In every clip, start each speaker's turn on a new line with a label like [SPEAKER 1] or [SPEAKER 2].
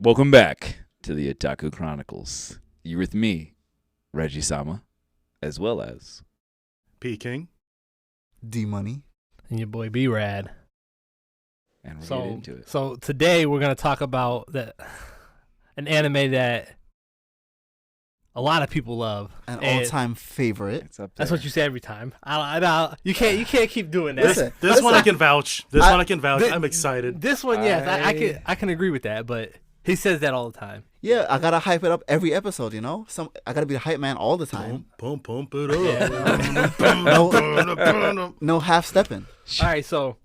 [SPEAKER 1] Welcome back to the Otaku Chronicles. You're with me, Reggie-sama, as well as
[SPEAKER 2] P-King.
[SPEAKER 3] D-Money.
[SPEAKER 4] And your boy B-Rad.
[SPEAKER 1] And we're getting into it.
[SPEAKER 4] So today we're going to talk about an anime that a lot of people love.
[SPEAKER 3] An all-time favorite.
[SPEAKER 1] It's up there.
[SPEAKER 4] That's what you say every time. You can't keep doing that.
[SPEAKER 3] Listen,
[SPEAKER 2] This one I can vouch. I'm excited.
[SPEAKER 4] This one, yes, I can agree with that, but he says that all the time.
[SPEAKER 3] Yeah, I gotta hype it up every episode, you know? I gotta be the hype man all the time.
[SPEAKER 2] Pump it up.
[SPEAKER 3] No half-stepping.
[SPEAKER 4] All right, so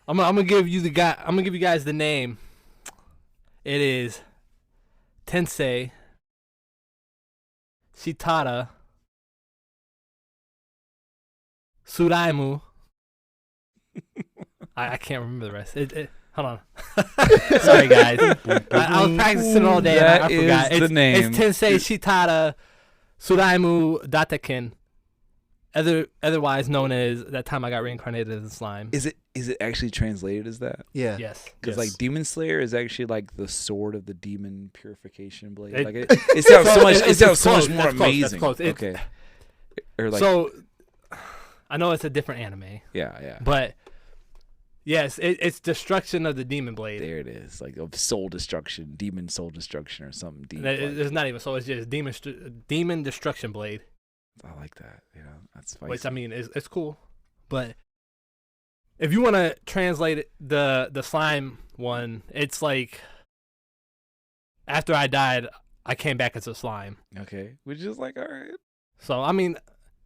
[SPEAKER 4] I'm gonna give you guys the name. It is Tensei Shitara Suraimu. I can't remember the rest. Hold on. Sorry, guys. I was practicing all day and I forgot.
[SPEAKER 1] That is the name.
[SPEAKER 4] It's Tensei Shitara Suraimu Dataken, otherwise known as That Time I Got Reincarnated as a Slime.
[SPEAKER 1] Is it actually translated as that?
[SPEAKER 3] Yeah.
[SPEAKER 4] Yes.
[SPEAKER 1] Because like Demon Slayer is actually like the sword of the demon purification blade.
[SPEAKER 4] It-
[SPEAKER 1] Like it sounds so much. It
[SPEAKER 4] it's
[SPEAKER 1] sounds so
[SPEAKER 4] close,
[SPEAKER 1] much more
[SPEAKER 4] that's close, that's
[SPEAKER 1] amazing.
[SPEAKER 4] close.
[SPEAKER 1] Okay. Or like
[SPEAKER 4] So, I know it's a different anime,
[SPEAKER 1] yeah.
[SPEAKER 4] but yes, it's destruction of the demon blade.
[SPEAKER 1] There it is, like of soul destruction, demon soul destruction, or something deep.
[SPEAKER 4] It's not even so. It's just demon destruction blade,
[SPEAKER 1] I like that. You know, that's spicy.
[SPEAKER 4] which I mean it's cool, but if you want to translate it, the slime one, it's like after I died, I came back as a slime.
[SPEAKER 1] Okay, which is like all right.
[SPEAKER 4] So I mean,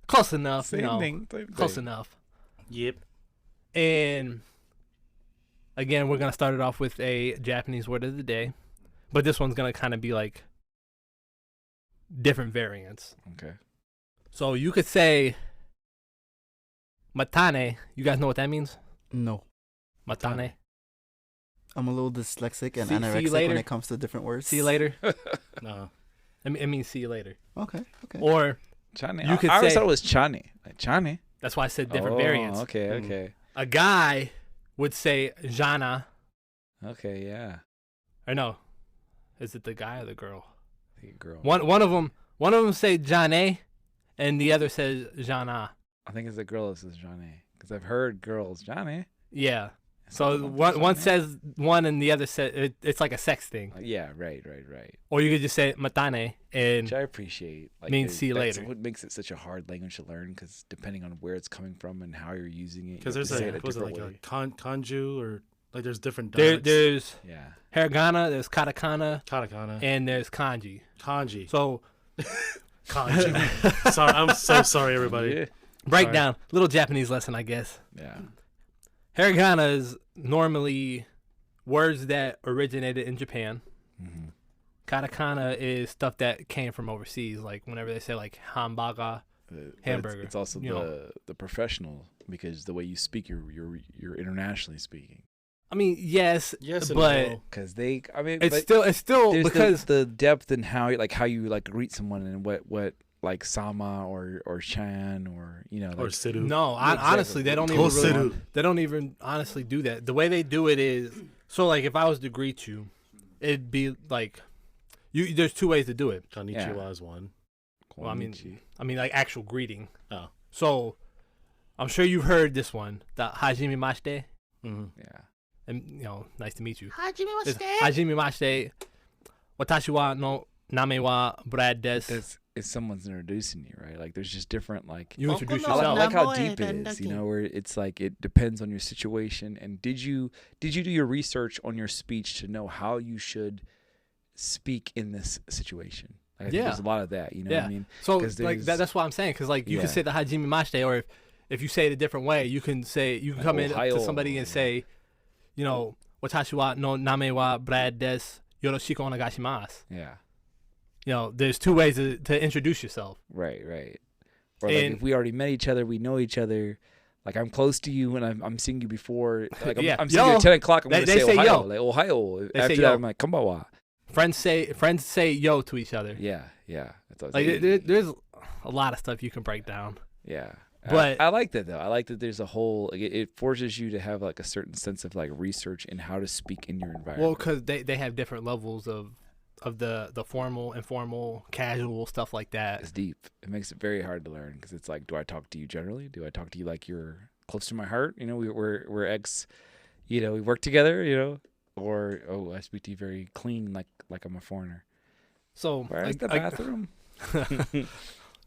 [SPEAKER 4] close enough.
[SPEAKER 1] Same
[SPEAKER 4] you know,
[SPEAKER 1] thing.
[SPEAKER 4] close enough.
[SPEAKER 2] Yep.
[SPEAKER 4] And again, we're going to start it off with a Japanese word of the day. But this one's going to kind of be like different variants.
[SPEAKER 1] Okay.
[SPEAKER 4] So you could say matane. You guys know what that means?
[SPEAKER 3] No.
[SPEAKER 4] Matane.
[SPEAKER 3] I'm a little dyslexic and
[SPEAKER 4] See you
[SPEAKER 3] anorexic
[SPEAKER 4] later.
[SPEAKER 3] when it comes to different words.
[SPEAKER 4] See you later.
[SPEAKER 2] No.
[SPEAKER 4] It means see you later.
[SPEAKER 3] Okay.
[SPEAKER 4] Or
[SPEAKER 1] Chani.
[SPEAKER 4] You could
[SPEAKER 1] I always
[SPEAKER 4] say-
[SPEAKER 1] thought it was Chani. Like Chani.
[SPEAKER 4] that's why I said different
[SPEAKER 1] Oh,
[SPEAKER 4] variants.
[SPEAKER 1] Okay.
[SPEAKER 4] A guy would say jana.
[SPEAKER 1] Okay. Yeah.
[SPEAKER 4] Or no. Is it the guy or the girl?
[SPEAKER 1] The girl.
[SPEAKER 4] One of them say jane and the other says jana.
[SPEAKER 1] I think it's the girl that says Johnny. Because I've heard girls Johnny.
[SPEAKER 4] Yeah. So one says one and the other says it's like a sex thing.
[SPEAKER 1] Yeah. Right.
[SPEAKER 4] Or you could just say matane and
[SPEAKER 1] Which I appreciate. Like,
[SPEAKER 4] means see you
[SPEAKER 1] that's
[SPEAKER 4] later.
[SPEAKER 1] what makes it such a hard language to learn, because depending on where it's coming from and how you're using it,
[SPEAKER 2] Because
[SPEAKER 1] you have
[SPEAKER 2] there's
[SPEAKER 1] to say it a
[SPEAKER 2] was it
[SPEAKER 1] different
[SPEAKER 2] like
[SPEAKER 1] way.
[SPEAKER 2] a kanju or like there's different
[SPEAKER 4] there,
[SPEAKER 2] dialects.
[SPEAKER 4] there's
[SPEAKER 1] Yeah.
[SPEAKER 4] hiragana, there's katakana,
[SPEAKER 2] Katakana.
[SPEAKER 4] and there's kanji.
[SPEAKER 2] Kanji.
[SPEAKER 4] So
[SPEAKER 2] Kanji. Sorry, I'm so sorry, everybody.
[SPEAKER 1] Yeah.
[SPEAKER 4] breakdown, little Japanese lesson, I guess.
[SPEAKER 1] Yeah.
[SPEAKER 4] Hiragana is normally words that originated in Japan.
[SPEAKER 1] Mm-hmm.
[SPEAKER 4] Katakana is stuff that came from overseas, like whenever they say like hamburger. Hamburger,
[SPEAKER 1] It's also
[SPEAKER 4] you know.
[SPEAKER 1] the professional, because the way you speak, you're internationally speaking.
[SPEAKER 4] I mean, yes,
[SPEAKER 2] Yes, and
[SPEAKER 4] but
[SPEAKER 2] no.
[SPEAKER 1] Because I mean,
[SPEAKER 4] it's
[SPEAKER 1] but
[SPEAKER 4] still
[SPEAKER 1] there's
[SPEAKER 4] because
[SPEAKER 1] the depth in how you like greet someone, and what like sama or chan or like,
[SPEAKER 2] Or Sidu.
[SPEAKER 4] no,
[SPEAKER 1] Exactly.
[SPEAKER 4] honestly, they don't even really,
[SPEAKER 2] Hosiru.
[SPEAKER 4] they don't even honestly do that. The way they do it is so like if I was to greet you, it'd be like there's two ways to do it.
[SPEAKER 2] Konnichiwa is one.
[SPEAKER 4] Well, I mean
[SPEAKER 1] Konnichi.
[SPEAKER 4] like actual greeting.
[SPEAKER 2] Oh.
[SPEAKER 4] So I'm sure you've heard this one, the hajime mashite,
[SPEAKER 2] Mm-hmm.
[SPEAKER 1] yeah.
[SPEAKER 4] and nice to meet you.
[SPEAKER 2] Hajime
[SPEAKER 4] It's hajime mashite. Watashi wa no name wa Brad desu.
[SPEAKER 1] It's someone's introducing you, right? Like there's just different like.
[SPEAKER 4] You introduce
[SPEAKER 1] I
[SPEAKER 4] yourself.
[SPEAKER 1] like how deep it is, where it's like it depends on your situation. And did you do your research on your speech to know how you should speak in this situation? Like, I think there's a lot of that, you know what I mean?
[SPEAKER 4] So
[SPEAKER 1] 'Cause
[SPEAKER 4] like that's why I'm saying, because like you can say the hajime mashite, or if you say it a different way, you can come in to somebody and say, watashi wa no name wa Brad desu, yoroshiku onegaishimasu.
[SPEAKER 1] Yeah.
[SPEAKER 4] There's two ways to introduce yourself.
[SPEAKER 1] Right. Or like if we already met each other, we know each other. Like I'm close to you, and I'm seeing you before. Like I'm seeing you at 10 o'clock. I'm gonna
[SPEAKER 4] They
[SPEAKER 1] say
[SPEAKER 4] say
[SPEAKER 1] Ohio.
[SPEAKER 4] yo.
[SPEAKER 1] Like Ohio.
[SPEAKER 4] They
[SPEAKER 1] After
[SPEAKER 4] say
[SPEAKER 1] that,
[SPEAKER 4] yo.
[SPEAKER 1] I'm like Konbanwa.
[SPEAKER 4] Friends say yo to each other.
[SPEAKER 1] Yeah. That's what I was
[SPEAKER 4] Like
[SPEAKER 1] saying.
[SPEAKER 4] there's a lot of stuff you can break down.
[SPEAKER 1] Yeah.
[SPEAKER 4] But
[SPEAKER 1] I like that though. I like that there's a whole. It forces you to have like a certain sense of like research in how to speak in your environment.
[SPEAKER 4] Well, because they have different levels of the formal, informal, casual stuff like that.
[SPEAKER 1] It's deep. It makes it very hard to learn because it's like, do I talk to you generally? Do I talk to you like you're close to my heart? You know, we're ex. You know, we work together. You know, or I speak to you very clean, like I'm a foreigner.
[SPEAKER 4] So
[SPEAKER 1] where's the bathroom?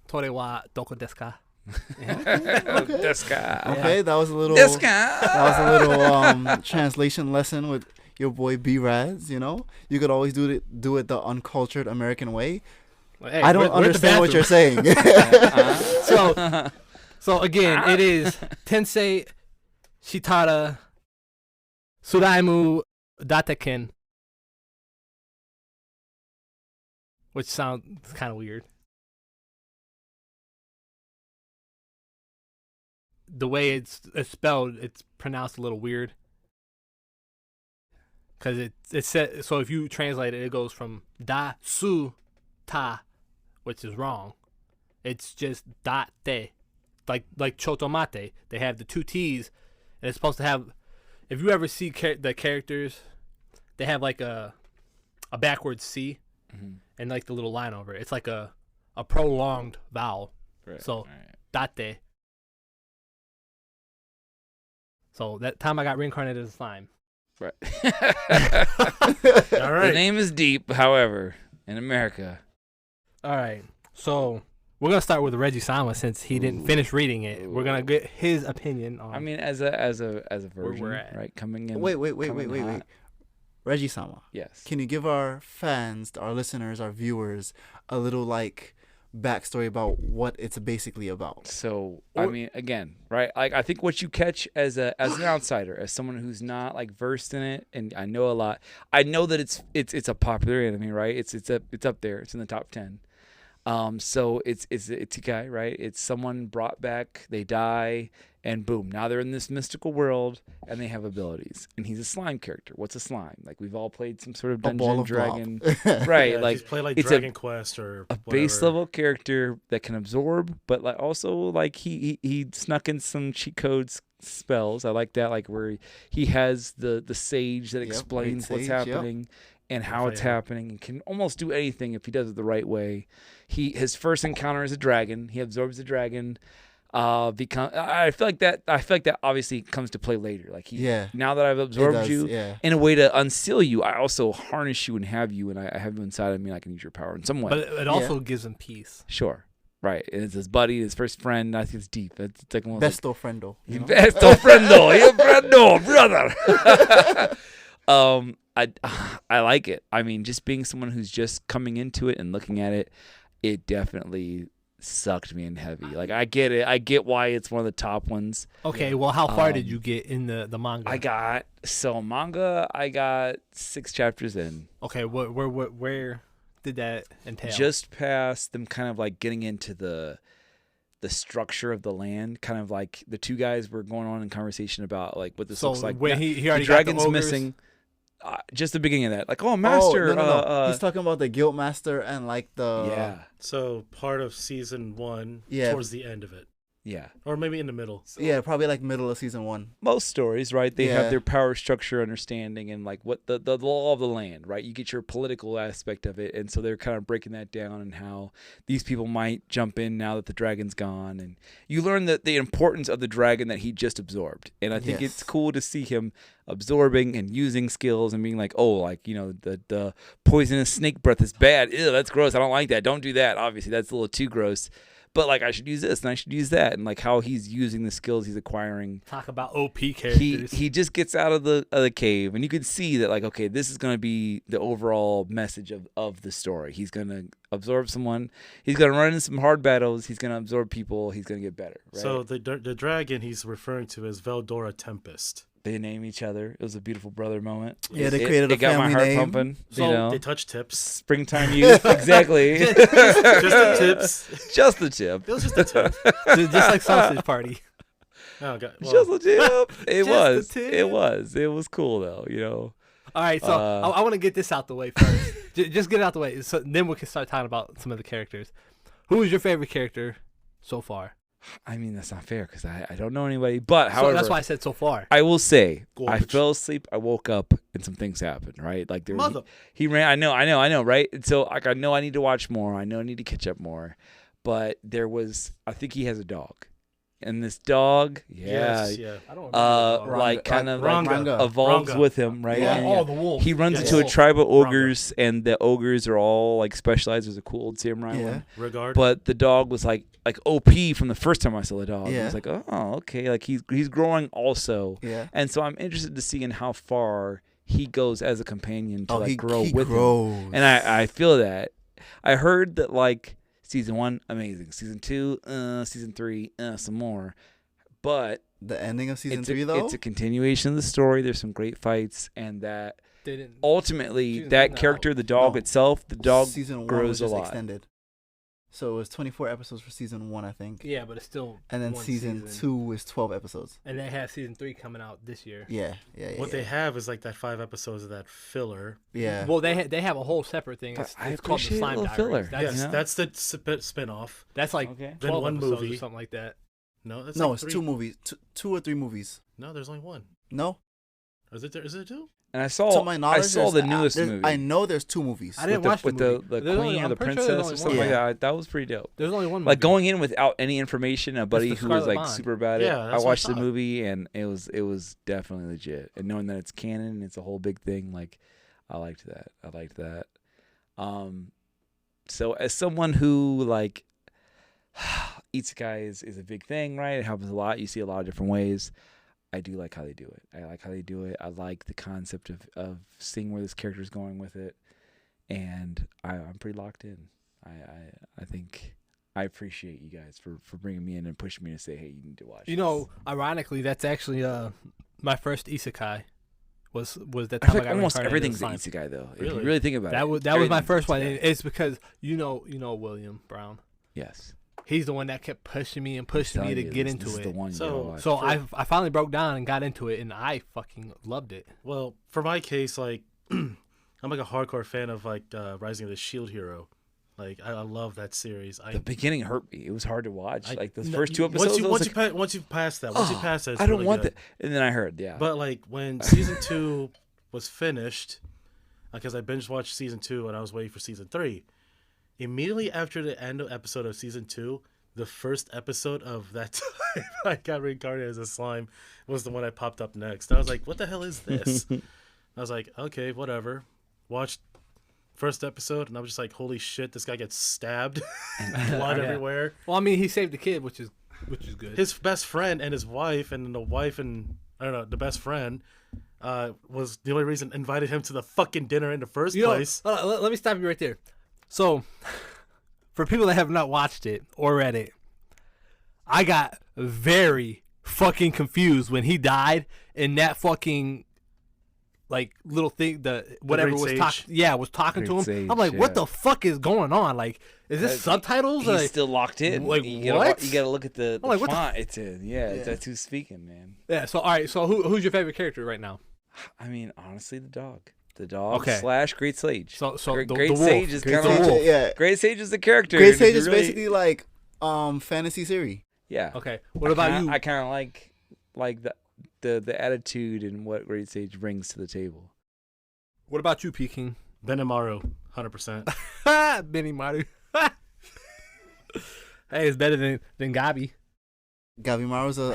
[SPEAKER 4] Tore wa doko desu ka?
[SPEAKER 3] Okay, that was a little translation lesson with your boy B-Raz. You know, you could always do it the uncultured American way.
[SPEAKER 4] Hey,
[SPEAKER 3] I don't understand what you're saying.
[SPEAKER 4] So again, it is Tensei Shitara Suraimu Dateken, which sounds kind of weird. The way it's spelled, it's pronounced a little weird. Because it said, so if you translate it, it goes from da su ta, which is wrong. It's just date, like chotomate. They have the two T's, and it's supposed to have. If you ever see the characters, they have like a backwards C, and like the little line over it. It's like a prolonged vowel.
[SPEAKER 1] Right,
[SPEAKER 4] so
[SPEAKER 1] right.
[SPEAKER 4] date. So that time I got reincarnated as a slime.
[SPEAKER 1] Right.
[SPEAKER 2] All right.
[SPEAKER 1] The name is deep, however, in America.
[SPEAKER 4] All right. So we're gonna start with Reggie Sama since he didn't finish reading it. We're gonna get his opinion on.
[SPEAKER 1] I mean, as a version,
[SPEAKER 4] we're at.
[SPEAKER 1] right? Coming in.
[SPEAKER 3] Wait.
[SPEAKER 1] hot.
[SPEAKER 3] Reggie-sama.
[SPEAKER 1] Yes.
[SPEAKER 3] Can you give our fans, our listeners, our viewers a little like backstory about what it's basically about?
[SPEAKER 1] So I mean, again, right? Like I think what you catch as an outsider, as someone who's not like versed in it, and I know a lot. I know that it's a popular anime, right? It's up there. It's in the top 10. So it's a guy, right? It's someone brought back. They die, and boom, now they're in this mystical world, and they have abilities. And he's a slime character. What's a slime? Like we've all played some sort of Dungeon Dragon, right?
[SPEAKER 2] Yeah,
[SPEAKER 1] like
[SPEAKER 2] he's played like
[SPEAKER 1] it's
[SPEAKER 2] Dragon Quest or
[SPEAKER 1] a
[SPEAKER 2] whatever.
[SPEAKER 1] base level character that can absorb, but like also like he snuck in some cheat codes spells. I like that, like where he has the sage that explains what's happening. And how it's happening, and can almost do anything if he does it the right way. His first encounter is a dragon. He absorbs the dragon. I feel like that obviously comes to play later. Like now that I've absorbed you in a way to unseal you, I also harness you and have you, and I have you inside of me. And I can use your power in some way.
[SPEAKER 4] But it also gives him peace.
[SPEAKER 1] Sure. Right, and it's his buddy, his first friend. I think it's deep. It's like one of
[SPEAKER 3] Besto friendo.
[SPEAKER 1] Besto friendo, you friendo, brother. I like it. I mean, just being someone who's just coming into it and looking at it, it definitely sucked me in heavy. Like I get it. I get why it's one of the top ones.
[SPEAKER 4] Okay, well, how far did you get in the manga?
[SPEAKER 1] I got 6 chapters in.
[SPEAKER 4] Okay, where did that entail?
[SPEAKER 1] Just past them kind of like getting into the structure of the land, kind of like the two guys were going on in conversation about like what this looks like.
[SPEAKER 4] When he already
[SPEAKER 1] the dragon's
[SPEAKER 4] got the ogres?
[SPEAKER 1] missing. Just the beginning of that, like, master.
[SPEAKER 3] No. He's talking about the guild master and like the
[SPEAKER 2] So part of season 1, towards the end of it.
[SPEAKER 1] Yeah.
[SPEAKER 2] Or maybe in the middle.
[SPEAKER 3] Yeah, probably like middle of season 1.
[SPEAKER 1] Most stories, right? They have their power structure understanding and like what the law of the land, right? You get your political aspect of it, and so they're kind of breaking that down and how these people might jump in now that the dragon's gone, and you learn that the importance of the dragon that he just absorbed. And I think it's cool to see him absorbing and using skills and being like, oh, like, you know, the poisonous snake breath is bad. Ew, that's gross. I don't like that. Don't do that. Obviously, that's a little too gross. But like I should use this and I should use that, and like how he's using the skills he's acquiring.
[SPEAKER 4] Talk about OP characters.
[SPEAKER 1] He just gets out of the cave, and you can see that like, okay, this is gonna be the overall message of the story. He's gonna absorb someone. He's gonna run into some hard battles. He's gonna absorb people. He's gonna get better. Right?
[SPEAKER 2] So the dragon he's referring to is Veldora Tempest.
[SPEAKER 1] They name each other. It was a beautiful brother moment.
[SPEAKER 3] Yeah, they created a family name. It got my heart pumping.
[SPEAKER 2] So
[SPEAKER 1] you know?
[SPEAKER 2] They touch tips.
[SPEAKER 1] Springtime youth, exactly.
[SPEAKER 2] just the tips.
[SPEAKER 1] Just the tip.
[SPEAKER 2] It was just the tip.
[SPEAKER 4] Just like Sausage Party.
[SPEAKER 2] Oh God. Well,
[SPEAKER 1] just the tip. It
[SPEAKER 4] Just
[SPEAKER 1] was.
[SPEAKER 4] the tip.
[SPEAKER 1] It was. It was cool though. You know.
[SPEAKER 4] All right, so I want to get this out the way first. Just get it out the way, so then we can start talking about some of the characters. Who is your favorite character so far?
[SPEAKER 1] I mean, that's not fair because I don't know anybody. But however,
[SPEAKER 4] that's why I said so far.
[SPEAKER 1] I will say
[SPEAKER 2] Garbage.
[SPEAKER 1] I fell asleep. I woke up and some things happened. Right, like he ran. I know. Right, and so like I know I need to watch more. I know I need to catch up more. But there was, I think he has a dog. And this dog,
[SPEAKER 2] I
[SPEAKER 4] don't remember
[SPEAKER 1] like kind of
[SPEAKER 2] Ranga.
[SPEAKER 1] evolves
[SPEAKER 2] Ranga.
[SPEAKER 1] with him, right?
[SPEAKER 3] Yeah.
[SPEAKER 1] And,
[SPEAKER 4] the wolf.
[SPEAKER 1] he runs into a tribe of ogres, and the ogres are all like specialized. There's a cool old samurai one.
[SPEAKER 2] Regard.
[SPEAKER 1] But the dog was like OP from the first time I saw the dog.
[SPEAKER 3] Yeah.
[SPEAKER 1] I was like, oh, okay, like he's growing also.
[SPEAKER 3] Yeah.
[SPEAKER 1] And so I'm interested to see in how far he goes as a companion to
[SPEAKER 3] he
[SPEAKER 1] grow
[SPEAKER 3] he
[SPEAKER 1] with
[SPEAKER 3] grows.
[SPEAKER 1] him. And I feel that. I heard that like season 1, amazing. Season 2, season 3, some more. But
[SPEAKER 3] the ending of season 3, though,
[SPEAKER 1] it's a continuation of the story. There's some great fights, and that
[SPEAKER 4] Didn't
[SPEAKER 1] ultimately that character, the dog itself, the dog
[SPEAKER 3] season 1
[SPEAKER 1] grows
[SPEAKER 3] was just
[SPEAKER 1] a lot.
[SPEAKER 3] extended. So it was 24 episodes for season 1, I think.
[SPEAKER 4] Yeah, but it's still.
[SPEAKER 3] And then season 2 is 12 episodes.
[SPEAKER 4] And they have season 3 coming out this year.
[SPEAKER 3] Yeah.
[SPEAKER 2] What they have is like that 5 episodes of that filler.
[SPEAKER 3] Yeah.
[SPEAKER 4] Well, they have a whole separate thing. It's called the Slime Diaries.
[SPEAKER 1] Filler.
[SPEAKER 2] That's the spin-off.
[SPEAKER 4] That's like 12
[SPEAKER 2] then one
[SPEAKER 4] episodes
[SPEAKER 2] movie
[SPEAKER 4] or something like that.
[SPEAKER 2] No, that's
[SPEAKER 3] no,
[SPEAKER 2] like
[SPEAKER 3] it's
[SPEAKER 2] 3.
[SPEAKER 3] 2 movies, 2 or 3 movies.
[SPEAKER 2] No, there's only 1.
[SPEAKER 3] No,
[SPEAKER 2] Is it 2?
[SPEAKER 1] And I saw
[SPEAKER 3] to my knowledge,
[SPEAKER 1] the newest movie.
[SPEAKER 3] I know there's 2 movies.
[SPEAKER 4] I didn't watch
[SPEAKER 1] with
[SPEAKER 4] the
[SPEAKER 1] queen or the princess or something like that. That was pretty dope.
[SPEAKER 4] There's only one movie.
[SPEAKER 1] Like going in without any information, a buddy who was
[SPEAKER 4] Scarlet
[SPEAKER 1] like
[SPEAKER 4] Bond.
[SPEAKER 1] super bad at it.
[SPEAKER 2] Yeah,
[SPEAKER 1] I
[SPEAKER 2] that's
[SPEAKER 1] watched
[SPEAKER 2] what I
[SPEAKER 1] the
[SPEAKER 2] thought.
[SPEAKER 1] movie and it was definitely legit. And knowing that it's canon and it's a whole big thing, like I liked that. So as someone who like isekai is a big thing, right? It happens a lot. You see a lot of different ways. I do like how they do it. I like the concept of seeing where this character is going with it, and I'm pretty locked in. I think I appreciate you guys for bringing me in and pushing me to say, hey, you need to watch.
[SPEAKER 4] You know, ironically, that's actually my first isekai. Was that
[SPEAKER 1] I
[SPEAKER 4] time
[SPEAKER 1] feel
[SPEAKER 4] I
[SPEAKER 1] like
[SPEAKER 4] got
[SPEAKER 1] almost
[SPEAKER 4] reincarnated
[SPEAKER 1] everything's
[SPEAKER 4] in
[SPEAKER 1] an
[SPEAKER 4] slime.
[SPEAKER 1] isekai though. If
[SPEAKER 2] Really?
[SPEAKER 1] you really think about it.
[SPEAKER 4] That was my
[SPEAKER 1] everything's
[SPEAKER 4] first one.
[SPEAKER 1] isekai.
[SPEAKER 4] And it's because you know William Brown.
[SPEAKER 1] Yes.
[SPEAKER 4] He's the one that kept pushing me to get into
[SPEAKER 1] this
[SPEAKER 4] it.
[SPEAKER 1] Is the one you
[SPEAKER 2] So-
[SPEAKER 1] gotta watch.
[SPEAKER 4] So I finally broke down and got into it, and I fucking loved it.
[SPEAKER 2] Well, for my case, like I'm like a hardcore fan of like Rising of the Shield Hero. Like I love that series.
[SPEAKER 1] The beginning hurt me. It was hard to watch. Like the
[SPEAKER 2] no,
[SPEAKER 1] first 2 episodes.
[SPEAKER 2] Once you pass that, it's
[SPEAKER 1] I don't
[SPEAKER 2] really
[SPEAKER 1] want
[SPEAKER 2] good.
[SPEAKER 1] that. And then I heard, yeah.
[SPEAKER 2] But like when season 2 was finished, because I binge watched season 2 and I was waiting for season 3. Immediately after the end of episode of season 2, the first episode of that time I got reincarnated as a slime was the one that popped up next. I was like, what the hell is this? I was like, okay, whatever. Watched first episode and I was just like, holy shit, this guy gets stabbed. Blood
[SPEAKER 4] Yeah.
[SPEAKER 2] everywhere.
[SPEAKER 4] Well, I mean, he saved the kid, which is good.
[SPEAKER 2] His best friend and his wife and the wife and I don't know, the best friend was the only reason invited him to the fucking dinner in the first place.
[SPEAKER 4] Let me stop you right there. So, for people that have not watched it or read it, I got very fucking confused when he died in that fucking like little thing, whatever
[SPEAKER 2] Great
[SPEAKER 4] was
[SPEAKER 2] Sage.
[SPEAKER 4] was talking to him.
[SPEAKER 1] Great
[SPEAKER 4] I'm like,
[SPEAKER 1] Sage,
[SPEAKER 4] what
[SPEAKER 1] yeah.
[SPEAKER 4] the fuck is going on? Like, is this subtitles?
[SPEAKER 1] He's
[SPEAKER 4] Like,
[SPEAKER 1] still locked in.
[SPEAKER 4] Like,
[SPEAKER 1] you
[SPEAKER 4] what?
[SPEAKER 1] You gotta look at the
[SPEAKER 4] I'm like, what the
[SPEAKER 1] font it's in. Yeah, that's who's speaking, man.
[SPEAKER 4] yeah. So all right. So who's your favorite character right now?
[SPEAKER 1] I mean, honestly, the dog. The dog
[SPEAKER 4] Okay.
[SPEAKER 1] / Great Sage.
[SPEAKER 4] So
[SPEAKER 1] Great,
[SPEAKER 4] the
[SPEAKER 1] Great
[SPEAKER 4] wolf.
[SPEAKER 1] Sage is
[SPEAKER 3] Great
[SPEAKER 1] kind of
[SPEAKER 3] Sage,
[SPEAKER 1] wolf.
[SPEAKER 3] yeah.
[SPEAKER 1] Great Sage is the character.
[SPEAKER 3] Great
[SPEAKER 1] and if
[SPEAKER 3] Sage
[SPEAKER 1] you
[SPEAKER 3] is
[SPEAKER 1] really-
[SPEAKER 3] basically like fantasy series.
[SPEAKER 1] Yeah.
[SPEAKER 4] Okay. What about you?
[SPEAKER 1] I kind of like the attitude and what Great Sage brings to the table.
[SPEAKER 4] What about you, Peking?
[SPEAKER 2] Benimaru, 100%.
[SPEAKER 4] Benny Maru. Hey, it's better than Gabi.
[SPEAKER 3] Gabimaru's a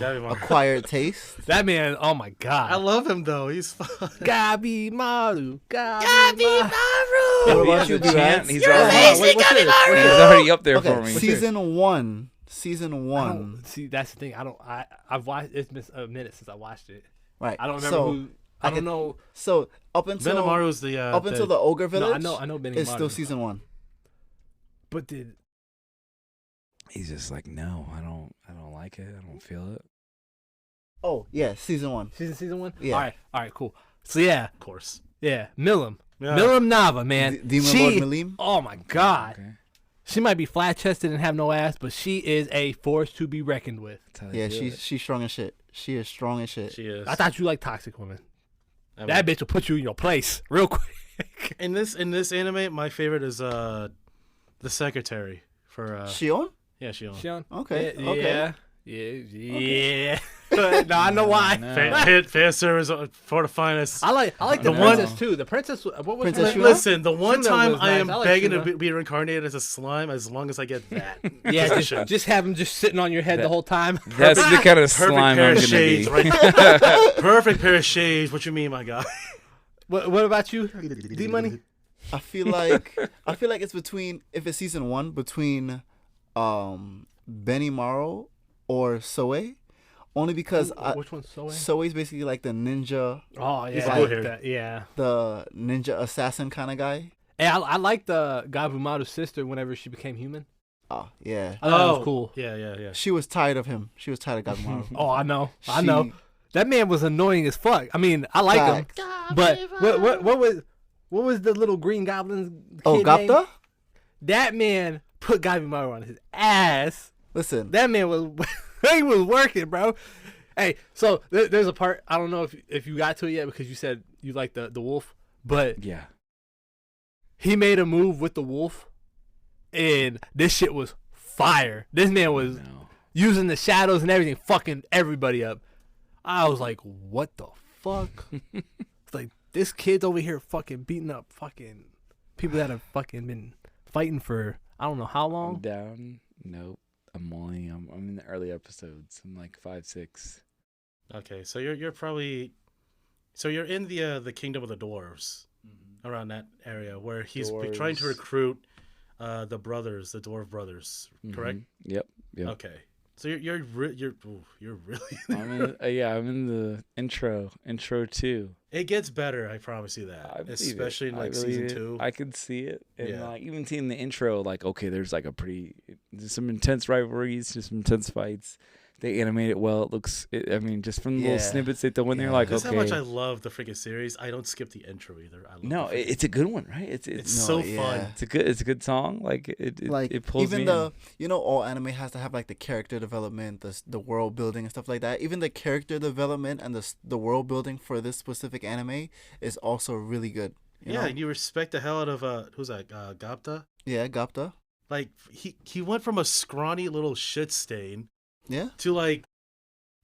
[SPEAKER 2] Gabimaru.
[SPEAKER 3] acquired taste.
[SPEAKER 4] That man, oh my god.
[SPEAKER 2] I love him though. He's fun.
[SPEAKER 4] Gabi Maru.
[SPEAKER 3] What
[SPEAKER 1] He
[SPEAKER 3] about
[SPEAKER 1] has
[SPEAKER 3] you,
[SPEAKER 1] a chant.
[SPEAKER 3] B-Rats?
[SPEAKER 1] He's already up there
[SPEAKER 3] Okay,
[SPEAKER 1] for me.
[SPEAKER 3] season 1. Season
[SPEAKER 4] I
[SPEAKER 3] 1.
[SPEAKER 4] don't- See, that's the thing. I've watched. It's been a minute since I watched it.
[SPEAKER 3] Right.
[SPEAKER 4] I don't remember
[SPEAKER 3] so,
[SPEAKER 4] who. I don't know.
[SPEAKER 3] So up until
[SPEAKER 2] Benimaru's the
[SPEAKER 3] until the ogre village,
[SPEAKER 4] No, I know Benny
[SPEAKER 3] it's
[SPEAKER 4] Maru.
[SPEAKER 3] still season 1.
[SPEAKER 4] But did
[SPEAKER 1] He's just like, no, I don't like it. I don't feel it.
[SPEAKER 3] Oh yeah, season 1.
[SPEAKER 4] season 1?
[SPEAKER 3] Yeah.
[SPEAKER 4] All right, cool. So yeah,
[SPEAKER 2] of course.
[SPEAKER 4] Milim.
[SPEAKER 2] Yeah.
[SPEAKER 4] Milim Nava, man.
[SPEAKER 3] Demon Lord Milim.
[SPEAKER 4] Oh my god.
[SPEAKER 1] Okay.
[SPEAKER 4] She might be flat chested and have no ass, but she is a force to be reckoned with.
[SPEAKER 1] That's how they
[SPEAKER 3] Yeah,
[SPEAKER 1] do it.
[SPEAKER 3] she's strong as shit. She is strong as shit.
[SPEAKER 2] She is.
[SPEAKER 4] I thought you liked toxic women.
[SPEAKER 2] I mean,
[SPEAKER 4] That bitch will put you in your place real quick.
[SPEAKER 2] in this anime, my favorite is the secretary for
[SPEAKER 3] Shion?
[SPEAKER 2] Yeah, Shion.
[SPEAKER 4] Shion.
[SPEAKER 3] Okay.
[SPEAKER 4] Yeah.
[SPEAKER 3] Okay.
[SPEAKER 4] Yeah. No, I know why.
[SPEAKER 2] Fan service for the finest.
[SPEAKER 4] I like the princess too. The princess. What was
[SPEAKER 3] Princess
[SPEAKER 4] her?
[SPEAKER 3] Shuna?
[SPEAKER 2] Listen, the one
[SPEAKER 4] Shuna
[SPEAKER 2] time
[SPEAKER 4] was
[SPEAKER 2] I am
[SPEAKER 4] nice. I like
[SPEAKER 2] begging
[SPEAKER 4] Shuna.
[SPEAKER 2] to be reincarnated as a slime, as long as I get that.
[SPEAKER 4] Yeah,
[SPEAKER 2] position.
[SPEAKER 4] just have him just sitting on your head the whole time.
[SPEAKER 1] That's the kind of
[SPEAKER 2] Perfect
[SPEAKER 1] slime
[SPEAKER 2] pair
[SPEAKER 1] I'm
[SPEAKER 2] of
[SPEAKER 1] gonna
[SPEAKER 2] shades,
[SPEAKER 1] be.
[SPEAKER 2] right? Perfect pair of shades. What you mean, my guy?
[SPEAKER 4] What about you, D Money?
[SPEAKER 3] I feel like it's between, if it's season 1, between Benimaru or Soe. Only because
[SPEAKER 4] Which one's Soe?
[SPEAKER 3] Soe's basically like the ninja,
[SPEAKER 4] Oh yeah,
[SPEAKER 2] blue hair.
[SPEAKER 3] the ninja assassin kind of guy.
[SPEAKER 4] Hey, I like the Gabumaru's sister whenever she became human.
[SPEAKER 3] Oh yeah.
[SPEAKER 4] I thought that was cool.
[SPEAKER 2] Yeah.
[SPEAKER 3] She was tired of him. She was tired of Gabimaru.
[SPEAKER 4] Oh, I know. That man was annoying as fuck. I mean, I like him, but what was the little green goblin's kid
[SPEAKER 3] Oh,
[SPEAKER 4] name?
[SPEAKER 3] Gapta?
[SPEAKER 4] That man put Gabimaru on his ass.
[SPEAKER 3] Listen.
[SPEAKER 4] That man was he was working, bro. Hey, so there's a part, I don't know if you got to it yet because you said you like the wolf, but
[SPEAKER 1] Yeah.
[SPEAKER 4] he made a move with the wolf, and this shit was fire. This man was using the shadows and everything, fucking everybody up. I was like, what the fuck? It's like, this kid's over here fucking beating up fucking people that have fucking been fighting for I don't know how long.
[SPEAKER 1] I'm down. Nope. I'm in the early episodes. I'm like 5, 6.
[SPEAKER 2] Okay, so you're probably, so you're in the kingdom of the dwarves, around that area where he's trying to recruit the dwarf brothers, correct?
[SPEAKER 1] Yep.
[SPEAKER 2] Okay, so you're really.
[SPEAKER 1] I'm in the intro 2.
[SPEAKER 2] It gets better, I promise you that. Especially in season 2.
[SPEAKER 1] I could see it, and like even seeing the intro, like okay, there's like there's some intense rivalries, just some intense fights. They animate it well. It looks. Just from the little snippets they throw in there, like
[SPEAKER 2] That's
[SPEAKER 1] okay.
[SPEAKER 2] how much I love the freaking series. I don't skip the intro either. I love
[SPEAKER 1] it's a good one, right? It's
[SPEAKER 2] so fun.
[SPEAKER 1] It's a good song. Like it pulls
[SPEAKER 3] even
[SPEAKER 1] me in.
[SPEAKER 3] all anime has to have like the character development, the world building and stuff like that. Even the character development and the world building for this specific anime is also really good. You know?
[SPEAKER 2] And you respect the hell out of who's that? Gapta.
[SPEAKER 3] Yeah, Gapta.
[SPEAKER 2] Like he went from a scrawny little shit stain.
[SPEAKER 3] Yeah.
[SPEAKER 2] To like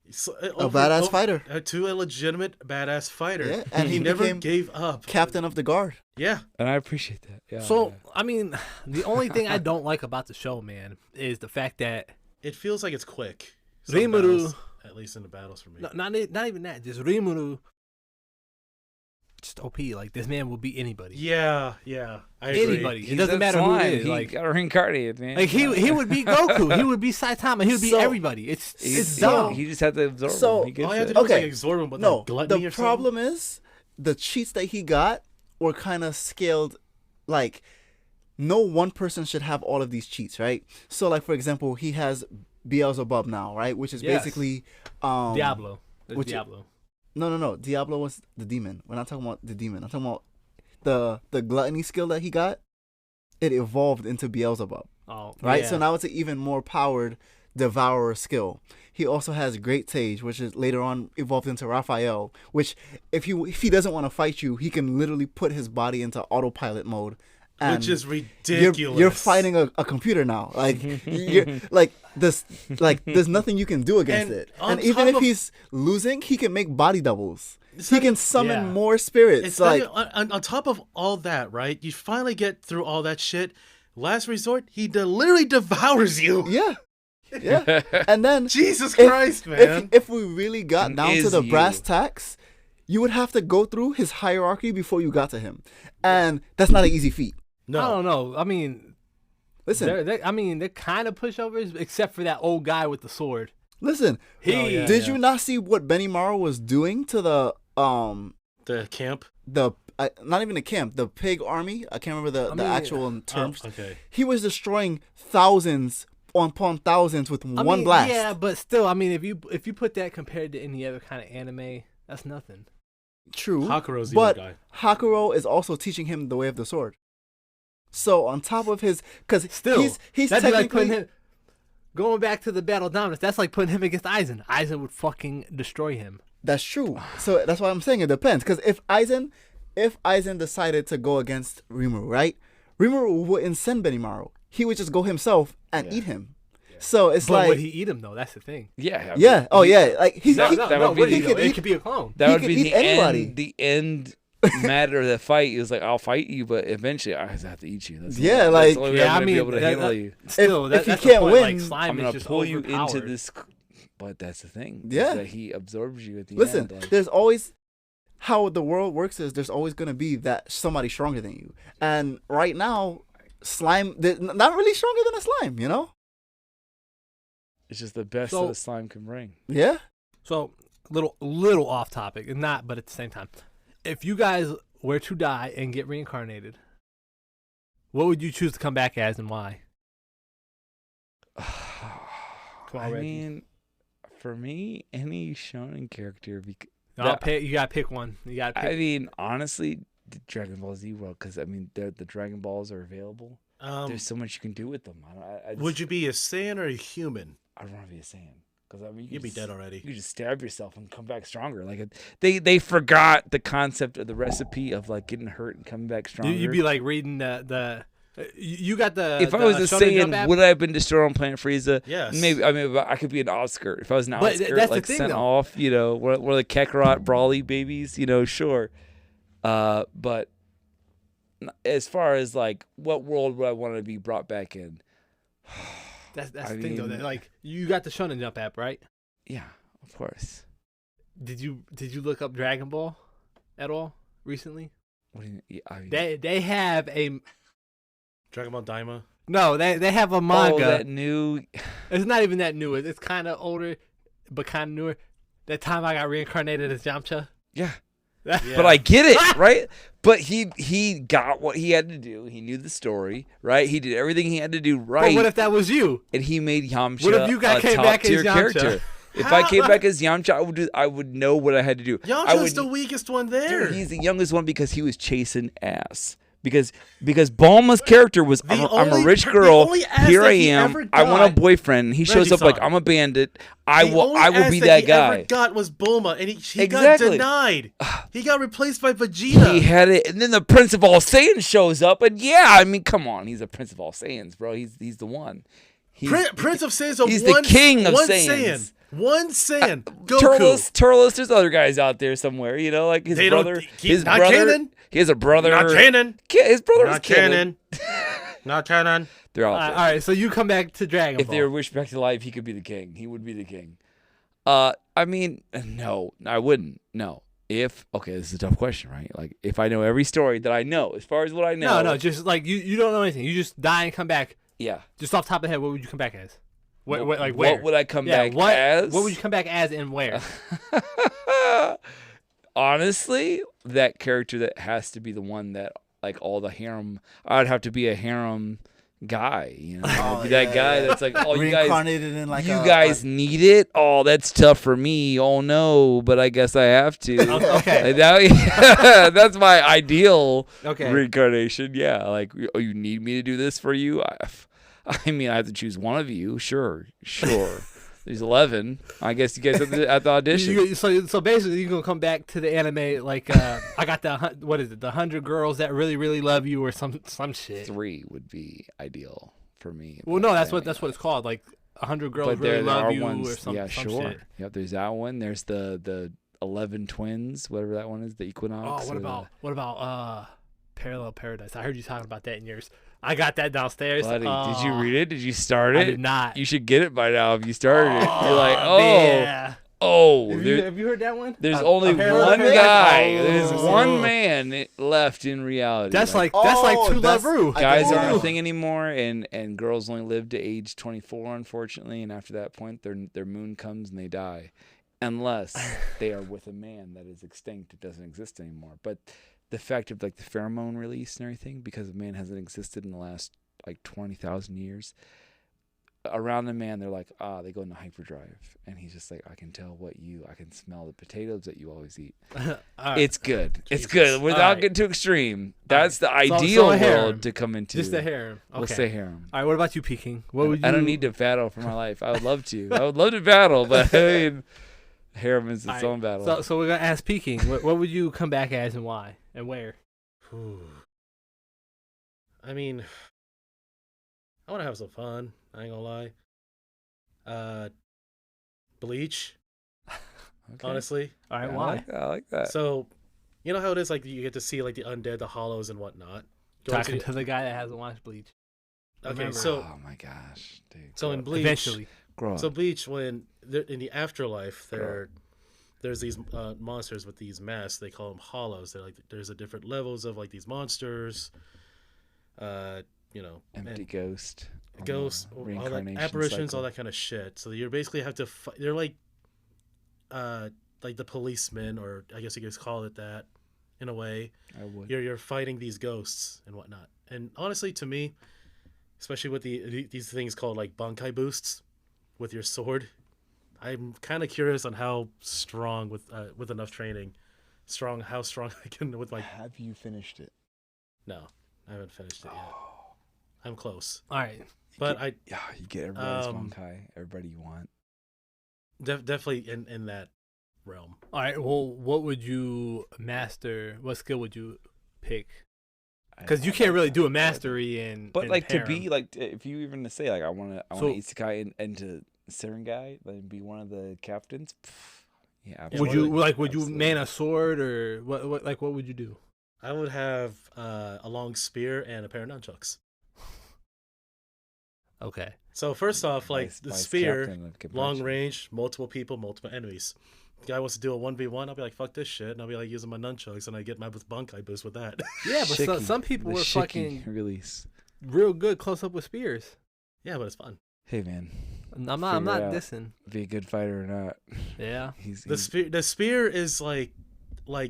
[SPEAKER 3] a badass fighter.
[SPEAKER 2] To a legitimate badass fighter.
[SPEAKER 3] Yeah, and he
[SPEAKER 2] never gave up.
[SPEAKER 3] Captain of the guard.
[SPEAKER 2] Yeah.
[SPEAKER 1] And I appreciate that. Yeah.
[SPEAKER 4] So, I mean, the only thing I don't like about the show, man, is the fact that
[SPEAKER 2] it feels like it's quick.
[SPEAKER 4] Rimuru,
[SPEAKER 2] at least in the battles for me.
[SPEAKER 4] Not even that. Just Rimuru, just OP. Like, this man will beat anybody.
[SPEAKER 2] Yeah. I agree.
[SPEAKER 4] Anybody. It doesn't matter who it is.
[SPEAKER 1] He got reincarnated, man.
[SPEAKER 4] Like he would beat Goku. He would beat Saitama. He would beat everybody. It's dumb.
[SPEAKER 1] He just had to absorb him.
[SPEAKER 2] All you have to do is like absorb him, but
[SPEAKER 3] no,
[SPEAKER 2] gluttony
[SPEAKER 3] the
[SPEAKER 2] or
[SPEAKER 3] problem
[SPEAKER 2] something?
[SPEAKER 3] is the cheats that he got were kind of scaled. Like, no one person should have all of these cheats, right? So, like, for example, he has Beelzebub now, right? Which is basically
[SPEAKER 4] Diablo.
[SPEAKER 3] Diablo. No. Diablo was the demon. We're not talking about the demon. I'm talking about the gluttony skill that he got. It evolved into Beelzebub.
[SPEAKER 4] Oh,
[SPEAKER 3] right.
[SPEAKER 4] Yeah.
[SPEAKER 3] So now it's an even more powered Devourer skill. He also has Great Sage, which is later on evolved into Raphael. Which, if he doesn't want to fight you, he can literally put his body into autopilot mode. And
[SPEAKER 2] which is ridiculous.
[SPEAKER 3] You're fighting a computer now. Like you're like this. Like there's nothing you can do against it. And even if he's losing, he can make body doubles. He can summon more spirits.
[SPEAKER 2] It's
[SPEAKER 3] like
[SPEAKER 2] on top of all that, right? You finally get through all that shit. Last resort, he literally devours you.
[SPEAKER 3] Yeah. And then
[SPEAKER 2] Jesus Christ, man.
[SPEAKER 3] If we really got down to the brass tacks, you would have to go through his hierarchy before you got to him, and that's not an easy feat.
[SPEAKER 4] No. I don't know. I mean,
[SPEAKER 3] listen.
[SPEAKER 4] They're kind of pushovers, except for that old guy with the sword.
[SPEAKER 3] Listen, did you not see what Benimaru was doing to the
[SPEAKER 2] camp?
[SPEAKER 3] Not even the camp, the pig army. I can't remember the actual terms.
[SPEAKER 2] Okay.
[SPEAKER 3] He was destroying thousands upon thousands with one blast.
[SPEAKER 4] Yeah, but still, I mean, if you put that compared to any other kind of anime, that's nothing.
[SPEAKER 3] True.
[SPEAKER 2] Hakuro's the old guy.
[SPEAKER 3] Hakuro is also teaching him the way of the sword. So on top of his, because
[SPEAKER 4] still,
[SPEAKER 3] he's
[SPEAKER 4] that'd
[SPEAKER 3] technically
[SPEAKER 4] be like putting him, going back to the battle dominance. That's like putting him against Aizen. Aizen would fucking destroy him.
[SPEAKER 3] That's true. So that's why I'm saying it depends. Because if Aizen decided to go against Rimuru, right? Rimuru wouldn't send Benimaru. He would just go himself and eat him. Yeah. So it's
[SPEAKER 4] but
[SPEAKER 3] like,
[SPEAKER 4] would he eat him though? That's the thing.
[SPEAKER 1] Yeah.
[SPEAKER 3] yeah. Oh yeah. Like he
[SPEAKER 1] That would be
[SPEAKER 4] it could be a clone.
[SPEAKER 1] That
[SPEAKER 3] He
[SPEAKER 1] would
[SPEAKER 3] could
[SPEAKER 1] be
[SPEAKER 3] eat
[SPEAKER 1] the
[SPEAKER 3] anybody.
[SPEAKER 1] end. The end matter of the fight. He was like, "I'll fight you, but eventually I have to eat you." That's
[SPEAKER 3] Yeah,
[SPEAKER 1] that's
[SPEAKER 3] like-
[SPEAKER 1] the only way
[SPEAKER 4] Yeah,
[SPEAKER 1] I'm
[SPEAKER 4] I
[SPEAKER 1] gonna be
[SPEAKER 4] mean,
[SPEAKER 1] able to handle you.
[SPEAKER 4] Still,
[SPEAKER 3] if he
[SPEAKER 4] that's the
[SPEAKER 3] can't
[SPEAKER 4] point.
[SPEAKER 3] win,
[SPEAKER 4] Like, slime
[SPEAKER 1] I'm gonna
[SPEAKER 4] is just
[SPEAKER 1] pull you into
[SPEAKER 4] overpowered.
[SPEAKER 1] this. But that's the thing. is
[SPEAKER 3] Yeah.
[SPEAKER 1] that he absorbs you at the
[SPEAKER 3] Listen,
[SPEAKER 1] end. Like,
[SPEAKER 3] there's always how the world works is there's always gonna be that somebody stronger than you, and right now, slime they're not really stronger than a slime, you know?
[SPEAKER 1] it's just the best
[SPEAKER 4] So-
[SPEAKER 1] that a slime can bring.
[SPEAKER 3] Yeah.
[SPEAKER 4] So little off topic, and not, but at the same time, if you guys were to die and get reincarnated, what would you choose to come back as and why? Come on,
[SPEAKER 1] I
[SPEAKER 4] Reggie.
[SPEAKER 1] mean, for me, any shonen character.
[SPEAKER 4] You gotta pick one. You gotta pick.
[SPEAKER 1] I mean, honestly, the Dragon Ball Z world, because I mean, the Dragon Balls are available. There's so much you can do with them. I
[SPEAKER 2] Would you be a Saiyan or a human?
[SPEAKER 1] I don't want to be a Saiyan. Because I mean,
[SPEAKER 2] You'd be dead already.
[SPEAKER 1] You just stab yourself and come back stronger. Like they forgot the concept of the recipe of like getting hurt and coming back stronger.
[SPEAKER 4] You'd be like reading the you got the.
[SPEAKER 1] If
[SPEAKER 4] the
[SPEAKER 1] I was a
[SPEAKER 4] Shonen Jump
[SPEAKER 1] Saiyan,
[SPEAKER 4] app?
[SPEAKER 1] would I have been destroyed on Planet Frieza?
[SPEAKER 2] Yes.
[SPEAKER 1] Maybe. I mean, I could be an outskirt. If I was an
[SPEAKER 4] But
[SPEAKER 1] outskirt,
[SPEAKER 4] that's the
[SPEAKER 1] like
[SPEAKER 4] thing,
[SPEAKER 1] sent
[SPEAKER 4] though.
[SPEAKER 1] off, one of the Kakarot Brawly babies, sure. But as far as like what world would I want to be brought back in?
[SPEAKER 4] That's
[SPEAKER 1] I
[SPEAKER 4] the thing though.
[SPEAKER 1] mean-
[SPEAKER 4] That, like you got the Shonen Jump app, right?
[SPEAKER 1] Yeah, of course.
[SPEAKER 4] Did you look up Dragon Ball at all recently?
[SPEAKER 1] What do you? Yeah, I mean,
[SPEAKER 4] They have a
[SPEAKER 2] Dragon Ball Daima.
[SPEAKER 4] no. They have a manga.
[SPEAKER 1] Oh, that new.
[SPEAKER 4] It's not even that new. It's kind of older, but kind of newer. That time I got reincarnated as Yamcha.
[SPEAKER 1] Yeah.
[SPEAKER 2] Yeah.
[SPEAKER 1] But I get it, right? But he got what he had to do. He knew the story, right? He did everything he had to do right.
[SPEAKER 4] But what if that was you?
[SPEAKER 1] And he made Yamcha
[SPEAKER 4] What if you
[SPEAKER 1] a
[SPEAKER 4] came
[SPEAKER 1] top
[SPEAKER 4] back as
[SPEAKER 1] tier
[SPEAKER 4] Yamcha?
[SPEAKER 1] character. If I came back as Yamcha, I would know what I had to do. I
[SPEAKER 2] Yamcha's
[SPEAKER 1] would,
[SPEAKER 2] the weakest one there.
[SPEAKER 1] Dude, he's the youngest one because he was chasing ass. Because Bulma's character was I'm a rich girl. Here I am. I want a boyfriend. He shows up like I'm a bandit. I will be that guy.
[SPEAKER 2] He got was Bulma, and he
[SPEAKER 1] Exactly.
[SPEAKER 2] got denied. He got replaced by Vegeta.
[SPEAKER 1] He had it, and then the Prince of All Saiyans shows up, and yeah, I mean, come on, he's a Prince of All Saiyans, bro. He's the one.
[SPEAKER 2] Prince of Saiyans.
[SPEAKER 1] He's the king of Saiyans.
[SPEAKER 2] One Saiyan. Goku.
[SPEAKER 1] Turles. There's other guys out there somewhere. Like his brother.
[SPEAKER 2] Not canon.
[SPEAKER 1] He has a brother.
[SPEAKER 2] Not canon.
[SPEAKER 1] His brother was
[SPEAKER 2] Not canon. Not canon.
[SPEAKER 1] They're all.
[SPEAKER 4] All right, so you come back to Dragon Ball.
[SPEAKER 1] If they were wished back to life, he could be the king. He would be the king. I mean, no, I wouldn't. No. This is a tough question, right? Like, if I know every story that I know, as far as what I know.
[SPEAKER 4] No, just like you don't know anything. You just die and come back.
[SPEAKER 1] Yeah.
[SPEAKER 4] Just off the top of the head, what would you come back as? Where?
[SPEAKER 1] What would I come back as?
[SPEAKER 4] What would you come back as and where?
[SPEAKER 1] Honestly, that character that has to be the one that, like, all the harem. I'd have to be a harem guy. I'd be that guy that's like, oh,
[SPEAKER 3] Reincarnated in like
[SPEAKER 1] you guys need it. Oh, that's tough for me. Oh no, but I guess I have to.
[SPEAKER 4] Okay.
[SPEAKER 1] That's my ideal reincarnation. Yeah, like, oh, you need me to do this for you. I mean, I have to choose one of you. Sure. There's 11. I guess you guys at the audition.
[SPEAKER 4] So basically, you're gonna come back to the anime like I got the 100 girls that really really love you or some shit.
[SPEAKER 1] 3 would be ideal for me.
[SPEAKER 4] Well, no, that's what it's called. Like 100 girls really love you
[SPEAKER 1] ones,
[SPEAKER 4] or some
[SPEAKER 1] sure.
[SPEAKER 4] shit.
[SPEAKER 1] Yep, there's that one. There's the 11 twins, whatever that one is, the Equinox.
[SPEAKER 4] Oh, what about Parallel Paradise? I heard you talking about that in yours. I got that downstairs.
[SPEAKER 1] Buddy, did you read it? Did you start it?
[SPEAKER 4] I did not.
[SPEAKER 1] You should get it by now if you started it. You're like,
[SPEAKER 4] yeah.
[SPEAKER 1] Have
[SPEAKER 4] you heard that one?
[SPEAKER 1] There's only one guy. There's one man left in reality.
[SPEAKER 4] That's like True Love Rue.
[SPEAKER 1] Guys aren't a thing anymore, and girls only live to age 24, unfortunately. And after that point, their moon comes and they die, unless they are with a man that is extinct. It doesn't exist anymore. But the fact of like the pheromone release and everything, because a man hasn't existed in the last like 20,000 years. Around the man, they're like, they go into hyperdrive, and he's just like, I can smell the potatoes that you always eat.
[SPEAKER 4] Right.
[SPEAKER 1] It's good. It's good. Without getting too extreme. That's the ideal world to come into.
[SPEAKER 4] Just a harem. Okay.
[SPEAKER 1] We'll say harem.
[SPEAKER 4] All right. What about you, Peking? What would you?
[SPEAKER 1] I don't need to battle for my life. I would love to. I would love to battle, but I mean, harem is its own battle.
[SPEAKER 4] So we're gonna ask Peking. What would you come back as and why and where?
[SPEAKER 2] I mean, I want to have some fun. I ain't gonna lie. Bleach.
[SPEAKER 1] Okay.
[SPEAKER 2] Honestly.
[SPEAKER 4] All right,
[SPEAKER 1] Yeah,
[SPEAKER 4] why?
[SPEAKER 1] I like that.
[SPEAKER 2] So, you know how it is, like, you get to see, like, the undead, the hollows, and whatnot.
[SPEAKER 4] Talking to the guy that hasn't watched Bleach.
[SPEAKER 2] Okay,
[SPEAKER 4] Remember.
[SPEAKER 2] so...
[SPEAKER 1] Oh, my gosh, dude.
[SPEAKER 2] So in Bleach...
[SPEAKER 4] Eventually.
[SPEAKER 1] Grow up.
[SPEAKER 2] So Bleach, when in the afterlife, there's these monsters with these masks. They call them hollows. They're like, there's a different levels of, like, these monsters. You know,
[SPEAKER 1] Empty ghost.
[SPEAKER 2] all that apparitions, all that kind of shit. So you basically have to fight. They're like the policemen, or I guess you guys call it that, in a way.
[SPEAKER 1] I would.
[SPEAKER 2] You're fighting these ghosts and whatnot. And honestly, to me, especially with these things called like Bankai boosts with your sword, I'm kind of curious on how strong with enough training, how strong I can with my.
[SPEAKER 3] Have you finished it?
[SPEAKER 2] No, I haven't finished it yet. I'm close.
[SPEAKER 4] All right.
[SPEAKER 2] But
[SPEAKER 1] you get everybody's Bankai, everybody you want.
[SPEAKER 2] Definitely in that realm.
[SPEAKER 4] All right. Well, what would you master? What skill would you pick? Because you can't really do a mastery in.
[SPEAKER 1] But
[SPEAKER 4] in
[SPEAKER 1] like
[SPEAKER 4] Harem.
[SPEAKER 1] to be like, if you even to say like I want to isekai into Serengai, then be one of the captains. Yeah. Absolutely.
[SPEAKER 4] Would you man a sword, or what would you do?
[SPEAKER 2] I would have a long spear and a pair of nunchucks.
[SPEAKER 4] Okay.
[SPEAKER 2] So first off, like the spear, long
[SPEAKER 1] captain.
[SPEAKER 2] range, multiple people, multiple enemies. The guy wants to do a 1v1, I'll be like, fuck this shit, and I'll be like using my nunchucks, and I get my Bankai boost with that.
[SPEAKER 4] Yeah, but some people were fucking
[SPEAKER 1] release
[SPEAKER 4] real good close up with spears.
[SPEAKER 2] Yeah, but it's fun.
[SPEAKER 1] Hey man,
[SPEAKER 4] I'm not dissing.
[SPEAKER 1] Be a good fighter or not.
[SPEAKER 4] Yeah.
[SPEAKER 2] The spear is like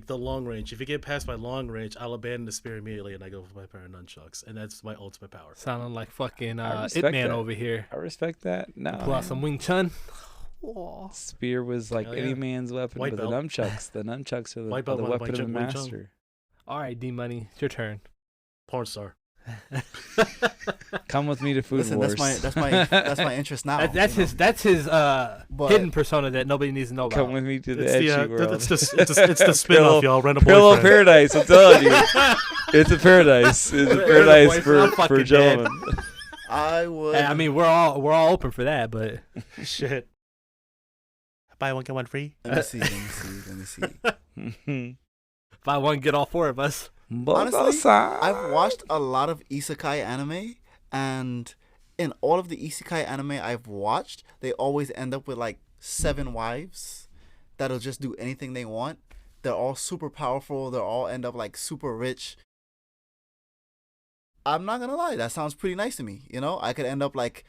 [SPEAKER 2] the long range. If you get past my long range, I'll abandon the spear immediately and I go for my pair of nunchucks, and that's my ultimate power.
[SPEAKER 4] Sounding like fucking Ip Man over here.
[SPEAKER 1] I respect that. No,
[SPEAKER 4] pull out some Wing Chun.
[SPEAKER 1] Spear was like any man's weapon, but the nunchucks are the weapon of the master.
[SPEAKER 4] All right, D Money, it's your turn.
[SPEAKER 2] Porn star.
[SPEAKER 1] Come with me to Food Wars.
[SPEAKER 3] That's my interest now.
[SPEAKER 4] That's his hidden persona that nobody needs to know about.
[SPEAKER 1] Come with me to the edgy world.
[SPEAKER 2] It's the spin-off, y'all. Rent a
[SPEAKER 1] Pillow
[SPEAKER 2] boyfriend.
[SPEAKER 1] Paradise. I'm telling you, it's a paradise. It's a paradise for gentlemen.
[SPEAKER 3] I would.
[SPEAKER 4] I mean, we're all open for that, but
[SPEAKER 2] shit. Buy one get one free.
[SPEAKER 3] Let me see.
[SPEAKER 4] Buy one get all four of us.
[SPEAKER 3] Honestly, I've watched a lot of isekai anime, and in all of the isekai anime I've watched, they always end up with like 7 wives that'll just do anything they want. They're all super powerful. They all end up like super rich. I'm not gonna lie, that sounds pretty nice to me. You know, I could end up like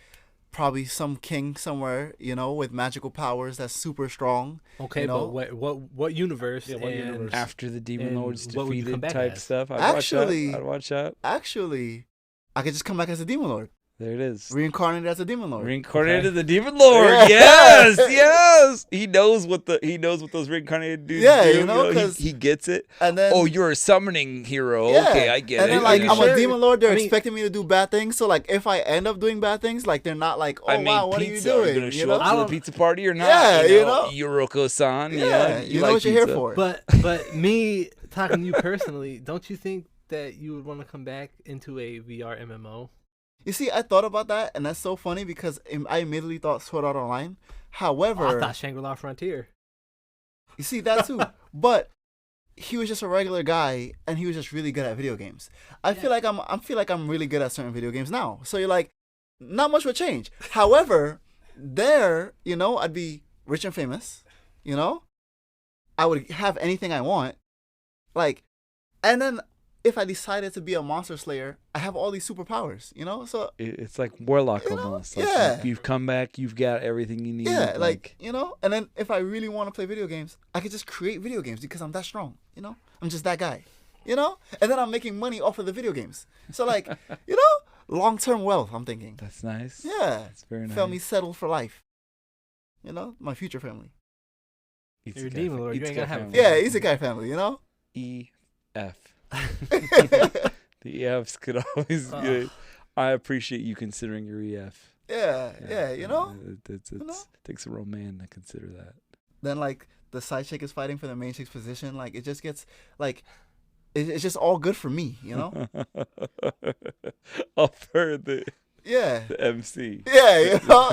[SPEAKER 3] probably some king somewhere, you know, with magical powers that's super strong.
[SPEAKER 4] Okay,
[SPEAKER 3] you know?
[SPEAKER 4] but what universe?
[SPEAKER 2] Yeah, what universe?
[SPEAKER 1] After the Demon Lord's
[SPEAKER 4] what would you come
[SPEAKER 1] defeated
[SPEAKER 4] back
[SPEAKER 1] type
[SPEAKER 4] as?
[SPEAKER 1] stuff. I'd watch that.
[SPEAKER 3] Actually, I could just come back as a demon lord.
[SPEAKER 1] There it is.
[SPEAKER 3] Reincarnated as a demon lord.
[SPEAKER 1] Reincarnated the Demon Lord. Yeah. Yes. He knows what those reincarnated dudes do.
[SPEAKER 3] You know, because
[SPEAKER 1] he gets it.
[SPEAKER 3] And then,
[SPEAKER 1] you're a summoning hero.
[SPEAKER 3] Yeah.
[SPEAKER 1] Okay, I get it.
[SPEAKER 3] And then like I'm
[SPEAKER 4] sure?
[SPEAKER 3] a demon lord, they're expecting me to do bad things. So like if I end up doing bad things, like they're not like, wow, what are you doing?
[SPEAKER 1] Are you gonna show
[SPEAKER 3] know?
[SPEAKER 1] up to the pizza party or not?
[SPEAKER 3] Yeah, you know.
[SPEAKER 1] Yoroko-san.
[SPEAKER 3] Yeah, you know what you're here for.
[SPEAKER 4] But me talking to you personally, don't you think that you would want to come back into a VR MMO?
[SPEAKER 3] You see, I thought about that, and that's so funny because I immediately thought Sword Art Online. However,
[SPEAKER 4] I thought Shangri-La Frontier.
[SPEAKER 3] You see that too, but he was just a regular guy, and he was just really good at video games. I feel like I'm really good at certain video games now. So you're like, not much would change. However, there, you know, I'd be rich and famous. You know, I would have anything I want, like, and then. If I decided to be a monster slayer, I have all these superpowers, you know? So
[SPEAKER 1] it's like Warlock almost. Like
[SPEAKER 3] yeah.
[SPEAKER 1] You've come back, you've got everything you need.
[SPEAKER 3] Yeah, like, you know? And then if I really want to play video games, I could just create video games because I'm that strong, you know? I'm just that guy, you know? And then I'm making money off of the video games. So, like, you know? Long-term wealth, I'm thinking.
[SPEAKER 1] That's nice.
[SPEAKER 3] Yeah.
[SPEAKER 1] That's very nice.
[SPEAKER 3] Family settled for life. You know? My future family.
[SPEAKER 4] You're a demon lord. You ain't gonna have
[SPEAKER 3] Yeah, Isekai family, you know?
[SPEAKER 1] EF. The EFs could always be. I appreciate you considering your EF.
[SPEAKER 3] Yeah, you know?
[SPEAKER 1] It takes a real man to consider that.
[SPEAKER 3] Then, like, the side chick is fighting for the main chick's position. Like, it just gets, like, it's just all good for me, you know?
[SPEAKER 1] I'll for the
[SPEAKER 3] Yeah.
[SPEAKER 1] MC.
[SPEAKER 3] Yeah, you know?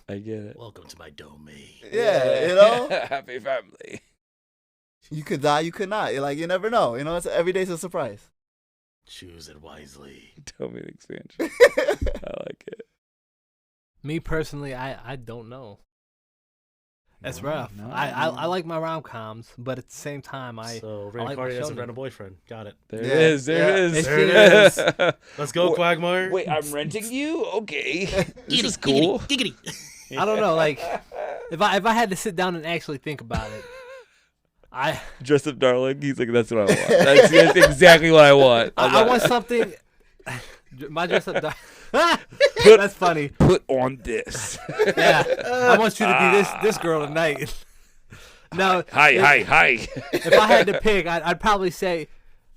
[SPEAKER 1] I get it.
[SPEAKER 2] Welcome to my domain.
[SPEAKER 3] Yeah, you know?
[SPEAKER 1] Happy family.
[SPEAKER 3] You could die, you could not. Like, you never know. You know, it's every day's a surprise.
[SPEAKER 2] Choose it wisely.
[SPEAKER 1] Domain expansion. I like it.
[SPEAKER 4] Me personally, I don't know. That's
[SPEAKER 1] No,
[SPEAKER 4] rough.
[SPEAKER 1] no,
[SPEAKER 4] I like my rom-coms, but at the same time,
[SPEAKER 2] So
[SPEAKER 4] I like my
[SPEAKER 2] Reincarnated as a
[SPEAKER 4] shonen.
[SPEAKER 2] random boyfriend. Got it.
[SPEAKER 1] There it is. There it is.
[SPEAKER 2] There it is. Let's go, Quagmire.
[SPEAKER 1] Wait, I'm renting you? Okay. This is cool.
[SPEAKER 2] Giggity.
[SPEAKER 4] I don't know. Like, if I had to sit down and actually think about it,
[SPEAKER 1] Dress up, darling. He's like, that's what I want. That's exactly what I want.
[SPEAKER 4] I want something. My dress up. That's funny.
[SPEAKER 1] Put on this.
[SPEAKER 4] Yeah, I want you to be this girl tonight. No,
[SPEAKER 1] Hi.
[SPEAKER 4] If I had to pick, I'd probably say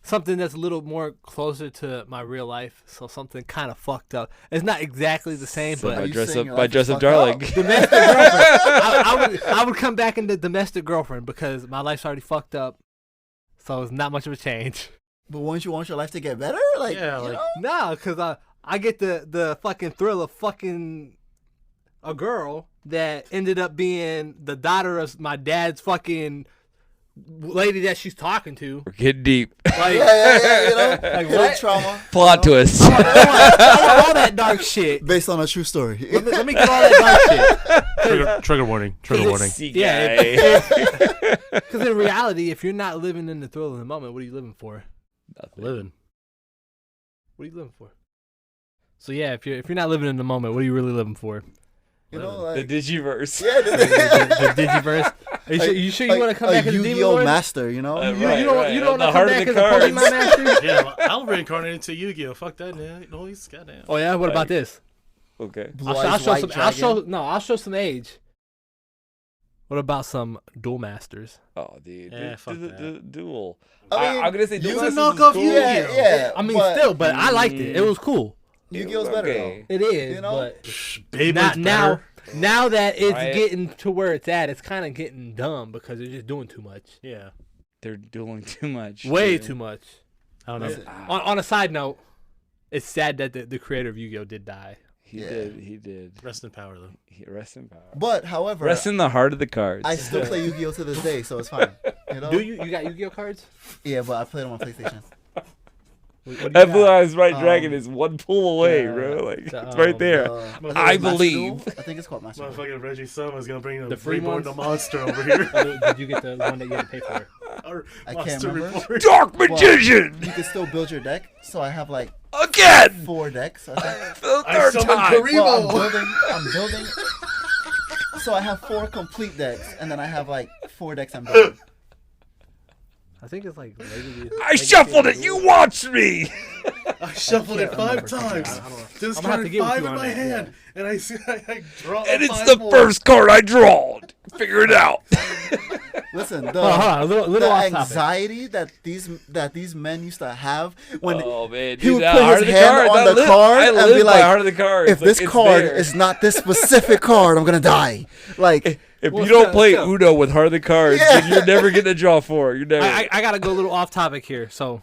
[SPEAKER 4] something that's a little more closer to my real life. So something kind of fucked up. It's not exactly the same,
[SPEAKER 1] So
[SPEAKER 4] but
[SPEAKER 1] my
[SPEAKER 3] you
[SPEAKER 1] dress
[SPEAKER 3] saying
[SPEAKER 1] up,
[SPEAKER 3] your
[SPEAKER 1] my
[SPEAKER 3] life
[SPEAKER 1] dress
[SPEAKER 3] is
[SPEAKER 1] up,
[SPEAKER 3] fucked
[SPEAKER 1] darling.
[SPEAKER 4] domestic girlfriend. I would come back into domestic girlfriend because my life's already fucked up. So it's not much of a change.
[SPEAKER 3] But won't you want your life to get better? Like,
[SPEAKER 2] Yeah,
[SPEAKER 3] you
[SPEAKER 2] like-
[SPEAKER 3] know?
[SPEAKER 4] No, because I get the fucking thrill of fucking a girl that ended up being the daughter of my dad's fucking lady that she's talking to.
[SPEAKER 1] We're getting deep.
[SPEAKER 4] Like,
[SPEAKER 3] Yeah, you know?
[SPEAKER 4] Like
[SPEAKER 3] Hidden
[SPEAKER 4] what?
[SPEAKER 3] trauma.
[SPEAKER 1] Plot twist.
[SPEAKER 4] I want all that dark shit.
[SPEAKER 3] Based on a true story.
[SPEAKER 4] Let me get all that dark shit.
[SPEAKER 2] Trigger warning. Trigger warning.
[SPEAKER 4] Yeah, because in reality, if you're not living in the thrill of the moment, what are you living for?
[SPEAKER 2] Living.
[SPEAKER 4] What are you living for? So yeah, if you're not living in the moment, what are you really living for?
[SPEAKER 3] You know,
[SPEAKER 1] The
[SPEAKER 3] like,
[SPEAKER 1] Digiverse.
[SPEAKER 3] yeah,
[SPEAKER 4] The Digiverse. Are you sure you want to come back as a demon
[SPEAKER 3] Yu-Gi-Oh
[SPEAKER 4] lord?
[SPEAKER 3] master, you know?
[SPEAKER 1] Uh,
[SPEAKER 4] You
[SPEAKER 1] Right,
[SPEAKER 4] don't
[SPEAKER 1] right.
[SPEAKER 4] want
[SPEAKER 1] The
[SPEAKER 4] to come
[SPEAKER 1] heart of
[SPEAKER 4] back
[SPEAKER 1] the
[SPEAKER 4] as a
[SPEAKER 1] cards.
[SPEAKER 4] Pokemon master?
[SPEAKER 2] Yeah, well, I'll reincarnate into Yu-Gi-Oh. Fuck that, man. No, he's goddamn.
[SPEAKER 4] Oh yeah, what about this?
[SPEAKER 1] Okay.
[SPEAKER 4] I'll show some age. What about some duel masters?
[SPEAKER 1] Oh, dude.
[SPEAKER 2] Yeah, fuck that.
[SPEAKER 1] The duel.
[SPEAKER 3] I mean,
[SPEAKER 1] I'm gonna say duel.
[SPEAKER 2] you can
[SPEAKER 1] Masters
[SPEAKER 2] knock
[SPEAKER 1] is
[SPEAKER 2] off
[SPEAKER 1] cool.
[SPEAKER 2] Yu-Gi-Oh.
[SPEAKER 3] Yeah,
[SPEAKER 4] I mean,
[SPEAKER 3] but
[SPEAKER 4] still, but I liked it. It was cool.
[SPEAKER 3] Yu-Gi-Oh's better,
[SPEAKER 1] Okay.
[SPEAKER 4] It is,
[SPEAKER 3] You know?
[SPEAKER 4] but
[SPEAKER 2] Beyblade's
[SPEAKER 4] now
[SPEAKER 2] better.
[SPEAKER 4] now that it's
[SPEAKER 1] Right.
[SPEAKER 4] getting to where it's at, it's kind of getting dumb because they're just doing too much.
[SPEAKER 2] Yeah.
[SPEAKER 1] They're dueling too much.
[SPEAKER 4] Way
[SPEAKER 1] dude.
[SPEAKER 4] too much.
[SPEAKER 2] I don't know.
[SPEAKER 3] Listen,
[SPEAKER 4] On a side note, it's sad that the creator of Yu-Gi-Oh did die.
[SPEAKER 1] He
[SPEAKER 3] Yeah.
[SPEAKER 1] did. He did.
[SPEAKER 2] Rest in power, though.
[SPEAKER 1] Rest in power.
[SPEAKER 3] But, however,
[SPEAKER 1] Rest in the heart of the cards.
[SPEAKER 3] I still play Yu-Gi-Oh to this day, so it's fine. You know?
[SPEAKER 4] Do you got Yu-Gi-Oh cards?
[SPEAKER 3] Yeah, but I play them on PlayStation.
[SPEAKER 4] What do you
[SPEAKER 1] That
[SPEAKER 4] got?
[SPEAKER 1] Blue Eyes White
[SPEAKER 3] Um,
[SPEAKER 1] Dragon is one pull away,
[SPEAKER 4] the-
[SPEAKER 1] bro. Like
[SPEAKER 4] the,
[SPEAKER 1] it's right there.
[SPEAKER 3] think
[SPEAKER 1] I
[SPEAKER 3] it's Master
[SPEAKER 1] believe.
[SPEAKER 3] Duel. I think it's called Master Duel.
[SPEAKER 2] Motherfucking Reggie Summers gonna bring
[SPEAKER 4] The free
[SPEAKER 2] reborn
[SPEAKER 4] ones?
[SPEAKER 2] the monster over here.
[SPEAKER 4] Did you get the one that you had to pay for?
[SPEAKER 2] Or
[SPEAKER 3] I
[SPEAKER 2] Monster
[SPEAKER 3] can't remember.
[SPEAKER 2] Reborn.
[SPEAKER 1] Dark Magician
[SPEAKER 3] You can still build your deck, so I have like
[SPEAKER 1] again
[SPEAKER 3] 4 decks. I think.
[SPEAKER 1] for the
[SPEAKER 2] I
[SPEAKER 1] third
[SPEAKER 2] summoned
[SPEAKER 1] time.
[SPEAKER 2] Karibo.
[SPEAKER 3] Well, I'm building. So I have 4 complete decks, and then I have like 4 decks I'm building.
[SPEAKER 4] I think it's like
[SPEAKER 1] I shuffled it. You watched me.
[SPEAKER 2] I shuffled it 5
[SPEAKER 3] remember.
[SPEAKER 2] times.
[SPEAKER 4] I don't know. I'm gonna have to
[SPEAKER 2] Discarded
[SPEAKER 4] get with
[SPEAKER 2] 5
[SPEAKER 4] you
[SPEAKER 2] in
[SPEAKER 4] on
[SPEAKER 2] my
[SPEAKER 4] that,
[SPEAKER 2] hand, and I draw.
[SPEAKER 1] And it's
[SPEAKER 2] 5
[SPEAKER 1] the
[SPEAKER 2] more.
[SPEAKER 1] first card I drawed. Figure it out.
[SPEAKER 3] Listen,
[SPEAKER 4] Hold on, a little
[SPEAKER 3] the
[SPEAKER 4] off topic.
[SPEAKER 3] anxiety that these men used to have when
[SPEAKER 1] Oh man,
[SPEAKER 3] he would
[SPEAKER 1] dude, that
[SPEAKER 3] put
[SPEAKER 1] heart
[SPEAKER 3] his
[SPEAKER 1] of the
[SPEAKER 3] hand
[SPEAKER 1] cards.
[SPEAKER 3] on
[SPEAKER 1] I
[SPEAKER 3] the
[SPEAKER 1] live-
[SPEAKER 3] card
[SPEAKER 1] I
[SPEAKER 3] and
[SPEAKER 1] live
[SPEAKER 3] be
[SPEAKER 1] by
[SPEAKER 3] like,
[SPEAKER 1] heart of the cards.
[SPEAKER 3] if
[SPEAKER 1] Like,
[SPEAKER 3] this
[SPEAKER 1] it's
[SPEAKER 3] card
[SPEAKER 1] there.
[SPEAKER 3] is not this specific card, I'm gonna die. Like,
[SPEAKER 1] If
[SPEAKER 4] Well,
[SPEAKER 1] you don't
[SPEAKER 4] still-
[SPEAKER 1] play
[SPEAKER 4] still.
[SPEAKER 1] Uno with heart of the cards,
[SPEAKER 3] Yeah.
[SPEAKER 1] then you're never getting a draw 4. You're never.
[SPEAKER 4] I gotta go a little off topic here. So,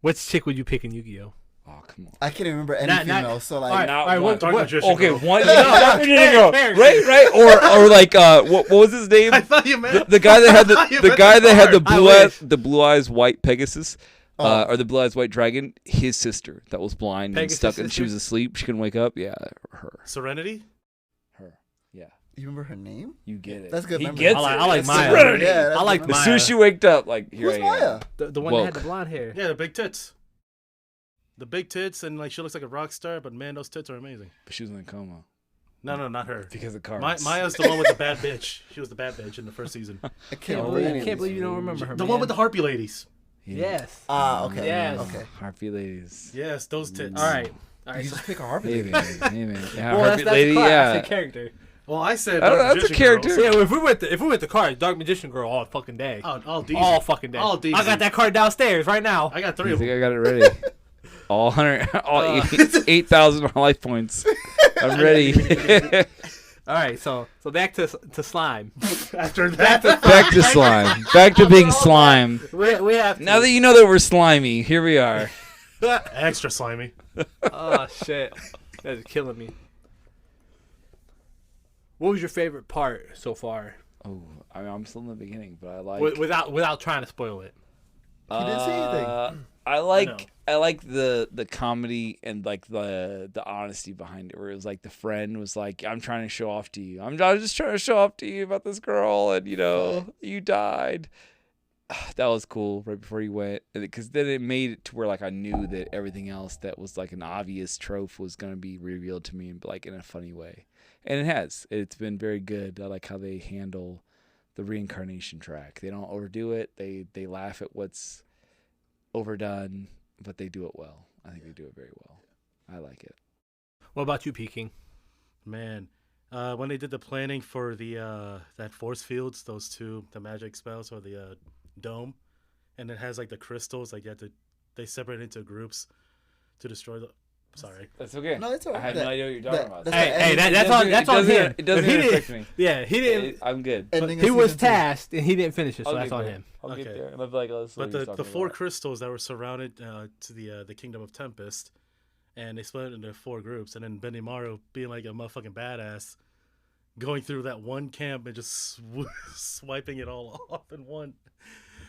[SPEAKER 4] which chick would you pick in Yu-Gi-Oh?
[SPEAKER 1] Oh come on.
[SPEAKER 3] I can't remember any
[SPEAKER 4] Not-
[SPEAKER 3] female, so like,
[SPEAKER 4] all right,
[SPEAKER 1] Not
[SPEAKER 4] all right,
[SPEAKER 1] one.
[SPEAKER 4] what,
[SPEAKER 2] Dark
[SPEAKER 4] what,
[SPEAKER 2] Magician.
[SPEAKER 1] Okay,
[SPEAKER 2] Girl.
[SPEAKER 1] one.
[SPEAKER 4] fair,
[SPEAKER 1] Right. Or like what was his name?
[SPEAKER 2] I thought you meant
[SPEAKER 1] The guy that had
[SPEAKER 2] You
[SPEAKER 1] the
[SPEAKER 2] meant
[SPEAKER 1] guy that had the
[SPEAKER 2] card.
[SPEAKER 1] blue eyes white Pegasus,
[SPEAKER 3] Oh.
[SPEAKER 1] or the blue eyes white dragon. His sister that was blind and
[SPEAKER 4] Pegasus'
[SPEAKER 1] stuck, and she
[SPEAKER 4] sister?
[SPEAKER 1] was asleep. She couldn't wake up. Yeah, her.
[SPEAKER 2] Serenity.
[SPEAKER 1] Yeah,
[SPEAKER 3] you remember her name?
[SPEAKER 1] you get it.
[SPEAKER 3] That's good
[SPEAKER 1] He
[SPEAKER 3] memory.
[SPEAKER 1] gets
[SPEAKER 4] I like-
[SPEAKER 1] it.
[SPEAKER 4] I like
[SPEAKER 1] It's
[SPEAKER 4] Maya.
[SPEAKER 1] Serenity.
[SPEAKER 3] Yeah, that's
[SPEAKER 4] I like
[SPEAKER 3] good
[SPEAKER 1] As
[SPEAKER 3] memory.
[SPEAKER 1] soon as she waked up, like here
[SPEAKER 3] Who's
[SPEAKER 1] I am.
[SPEAKER 3] Maya?
[SPEAKER 4] the one that had
[SPEAKER 1] Woke.
[SPEAKER 4] the blonde hair.
[SPEAKER 2] Yeah, the big tits. The big tits, and like she looks like a rock star, but man, those tits are amazing.
[SPEAKER 1] But she was in a coma
[SPEAKER 2] No, not her.
[SPEAKER 1] because of cards.
[SPEAKER 2] Maya's the one with the bad bitch. She was the bad bitch in the first season.
[SPEAKER 3] I
[SPEAKER 4] Can't
[SPEAKER 3] can't remember
[SPEAKER 4] believe,
[SPEAKER 3] any of
[SPEAKER 4] can't
[SPEAKER 3] these.
[SPEAKER 4] believe you don't remember her.
[SPEAKER 2] The
[SPEAKER 4] man.
[SPEAKER 2] one with the harpy ladies.
[SPEAKER 4] Yes.
[SPEAKER 3] Ah, okay.
[SPEAKER 4] Yes.
[SPEAKER 3] Okay.
[SPEAKER 1] Harpy ladies.
[SPEAKER 2] Yes, those tits.
[SPEAKER 4] All right.
[SPEAKER 3] You just pick a harpy.
[SPEAKER 1] Hey man, hey man. Yeah,
[SPEAKER 4] Well,
[SPEAKER 1] Harpy
[SPEAKER 4] that's
[SPEAKER 1] lady.
[SPEAKER 4] class.
[SPEAKER 1] Yeah.
[SPEAKER 4] That's a character.
[SPEAKER 2] Well, I said
[SPEAKER 1] I don't know,
[SPEAKER 2] Dark
[SPEAKER 1] that's a
[SPEAKER 2] Magician
[SPEAKER 1] character.
[SPEAKER 2] Girls.
[SPEAKER 4] So yeah, if we went to cards, Dark Magician Girl all fucking day.
[SPEAKER 2] All decent.
[SPEAKER 4] All fucking day.
[SPEAKER 2] All decent.
[SPEAKER 4] I got that card downstairs right now.
[SPEAKER 2] I got 3
[SPEAKER 1] I
[SPEAKER 2] of
[SPEAKER 1] think
[SPEAKER 2] them.
[SPEAKER 1] I got it ready. All 8,000 life points. I'm ready.
[SPEAKER 4] All right, so back to slime.
[SPEAKER 2] After that,
[SPEAKER 1] Back to slime. Back to being slime.
[SPEAKER 4] We have to.
[SPEAKER 1] Now that you know that we're slimy, here we are.
[SPEAKER 2] extra slimy.
[SPEAKER 4] Oh shit, that's killing me. What was your favorite part so far?
[SPEAKER 1] Oh, I mean, I'm still in the beginning, but I like
[SPEAKER 4] without trying to spoil it.
[SPEAKER 3] He didn't say anything.
[SPEAKER 1] I like the comedy and like the honesty behind it, where it was like the friend was like, "I'm trying to show off to you. I'm just trying to show off to you about this girl, and you died." That was cool right before he went, because then it made it to where like I knew that everything else that was like an obvious trope was gonna be revealed to me, but like in a funny way, and it has. It's been very good. I like how they handle the reincarnation track. They don't overdo it. They laugh at what's overdone, but they do it well. I think they do it very well. I like it.
[SPEAKER 4] What about you, Peking?
[SPEAKER 2] Man, when they did the planning for the that force fields, those two, the magic spells or the dome, and it has like the crystals, like they separate into groups to destroy the. Sorry,
[SPEAKER 1] that's okay.
[SPEAKER 3] No, it's all right.
[SPEAKER 1] I have no idea what you're talking about.
[SPEAKER 4] Hey, that's on him.
[SPEAKER 1] It doesn't affect me.
[SPEAKER 4] Yeah, he didn't.
[SPEAKER 1] I'm good.
[SPEAKER 4] He was tasked and he didn't finish it, so that's on him.
[SPEAKER 1] I'll get there. And I'll be like,
[SPEAKER 2] but the four crystals that were surrounded to the Kingdom of Tempest, and they split it into 4 groups, and then Benimaru being like a motherfucking badass, going through that one camp and just swiping it all off in one.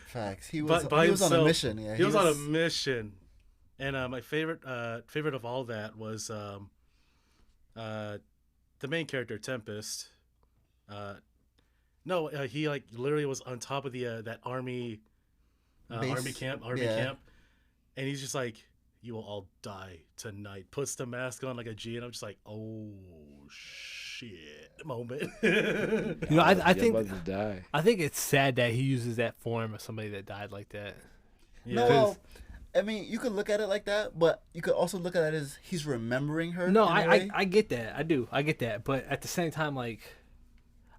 [SPEAKER 3] Facts. He was on a mission. Yeah,
[SPEAKER 2] he was on a mission. And my favorite of all that was the main character, Tempest. He like literally was on top of the that army camp, and he's just like, "You will all die tonight." Puts the mask on like a G, and I'm just like, "Oh shit!" Moment.
[SPEAKER 4] I think it's sad that he uses that form of somebody that died like that.
[SPEAKER 3] Yeah. No. I mean, you could look at it like that, but you could also look at it as he's remembering her.
[SPEAKER 4] No, I get that. I do. I get that. But at the same time, like,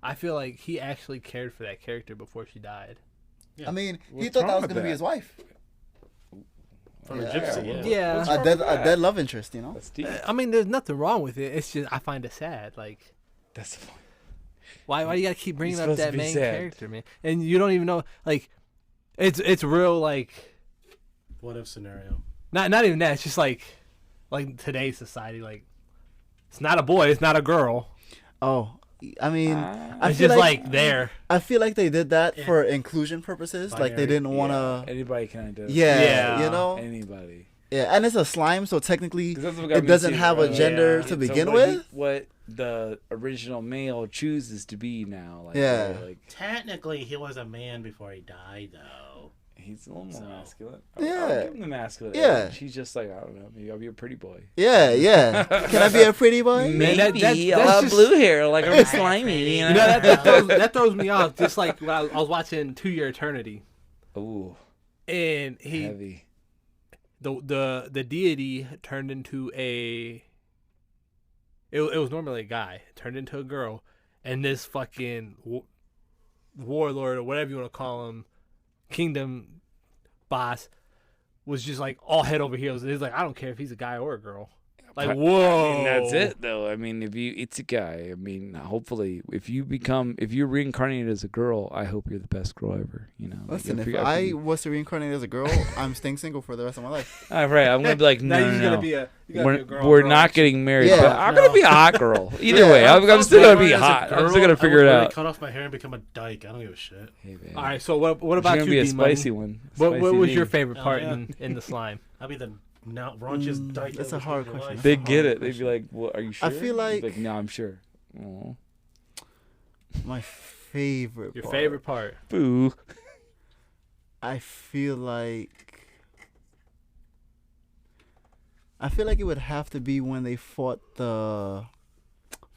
[SPEAKER 4] I feel like he actually cared for that character before she died.
[SPEAKER 3] Yeah. I mean, he thought that was going to be his wife.
[SPEAKER 2] From a gypsy,
[SPEAKER 4] yeah.
[SPEAKER 3] A dead love interest, you know?
[SPEAKER 1] That's deep.
[SPEAKER 4] I mean, there's nothing wrong with it. It's just, I find it sad. Like,
[SPEAKER 1] that's the point.
[SPEAKER 4] Why do you got to keep bringing up that main character, man? And you don't even know, like, it's real, like...
[SPEAKER 2] What if scenario?
[SPEAKER 4] Not even that. It's just like today's society. Like, it's not a boy. It's not a girl.
[SPEAKER 3] Oh, I mean,
[SPEAKER 4] it's just like there.
[SPEAKER 3] I feel like they did that for inclusion purposes. Like they didn't want to.
[SPEAKER 1] Anybody can identify.
[SPEAKER 3] Yeah, you know.
[SPEAKER 1] Anybody.
[SPEAKER 3] Yeah, and it's a slime, so technically it doesn't have a gender to begin with.
[SPEAKER 1] What the original male chooses to be now. Like, like
[SPEAKER 2] technically, he was a man before he died, though.
[SPEAKER 1] He's a little more masculine.
[SPEAKER 3] Yeah.
[SPEAKER 1] I'll give him the masculine.
[SPEAKER 3] Yeah.
[SPEAKER 1] She's just like, I don't know, maybe I'll be a pretty boy.
[SPEAKER 3] Yeah. Can I be a pretty boy?
[SPEAKER 1] Maybe I'll have blue hair like I'm slimy. You know?
[SPEAKER 4] that throws me off. Just like when I was watching 2 Year Eternity.
[SPEAKER 1] Ooh.
[SPEAKER 4] And
[SPEAKER 1] heavy.
[SPEAKER 4] The deity turned into a... It was normally a guy. Turned into a girl. And this fucking warlord, or whatever you want to call him, kingdom boss, was just like all head over heels. He's like, I don't care if he's a guy or a girl. Like, whoa.
[SPEAKER 1] I mean, that's it, though. I mean, it's a guy. I mean, hopefully, if you're reincarnated as a girl, I hope you're the best girl ever. You know.
[SPEAKER 3] Listen, if I was to reincarnate as a girl, I'm staying single for the rest of my life.
[SPEAKER 1] All right, I'm gonna be like, no. We're not getting married.
[SPEAKER 3] Yeah.
[SPEAKER 1] But I'm gonna be a hot girl. Either way, I'm still gonna be hot. I'm still gonna figure it out.
[SPEAKER 2] Cut off my hair and become a dyke. I don't give a shit.
[SPEAKER 1] Hey, man.
[SPEAKER 4] All right, so what about you?
[SPEAKER 1] Be a spicy one.
[SPEAKER 4] What was your favorite part in the slime?
[SPEAKER 2] I'll be the raunchiest dyke.
[SPEAKER 3] That's a hard question.
[SPEAKER 1] They get it. They'd be like, "Well, are you sure?"
[SPEAKER 3] I feel like,
[SPEAKER 1] no, I'm sure. Aww.
[SPEAKER 3] My favorite.
[SPEAKER 4] Your favorite part.
[SPEAKER 1] Boo.
[SPEAKER 3] I feel like it would have to be when they fought the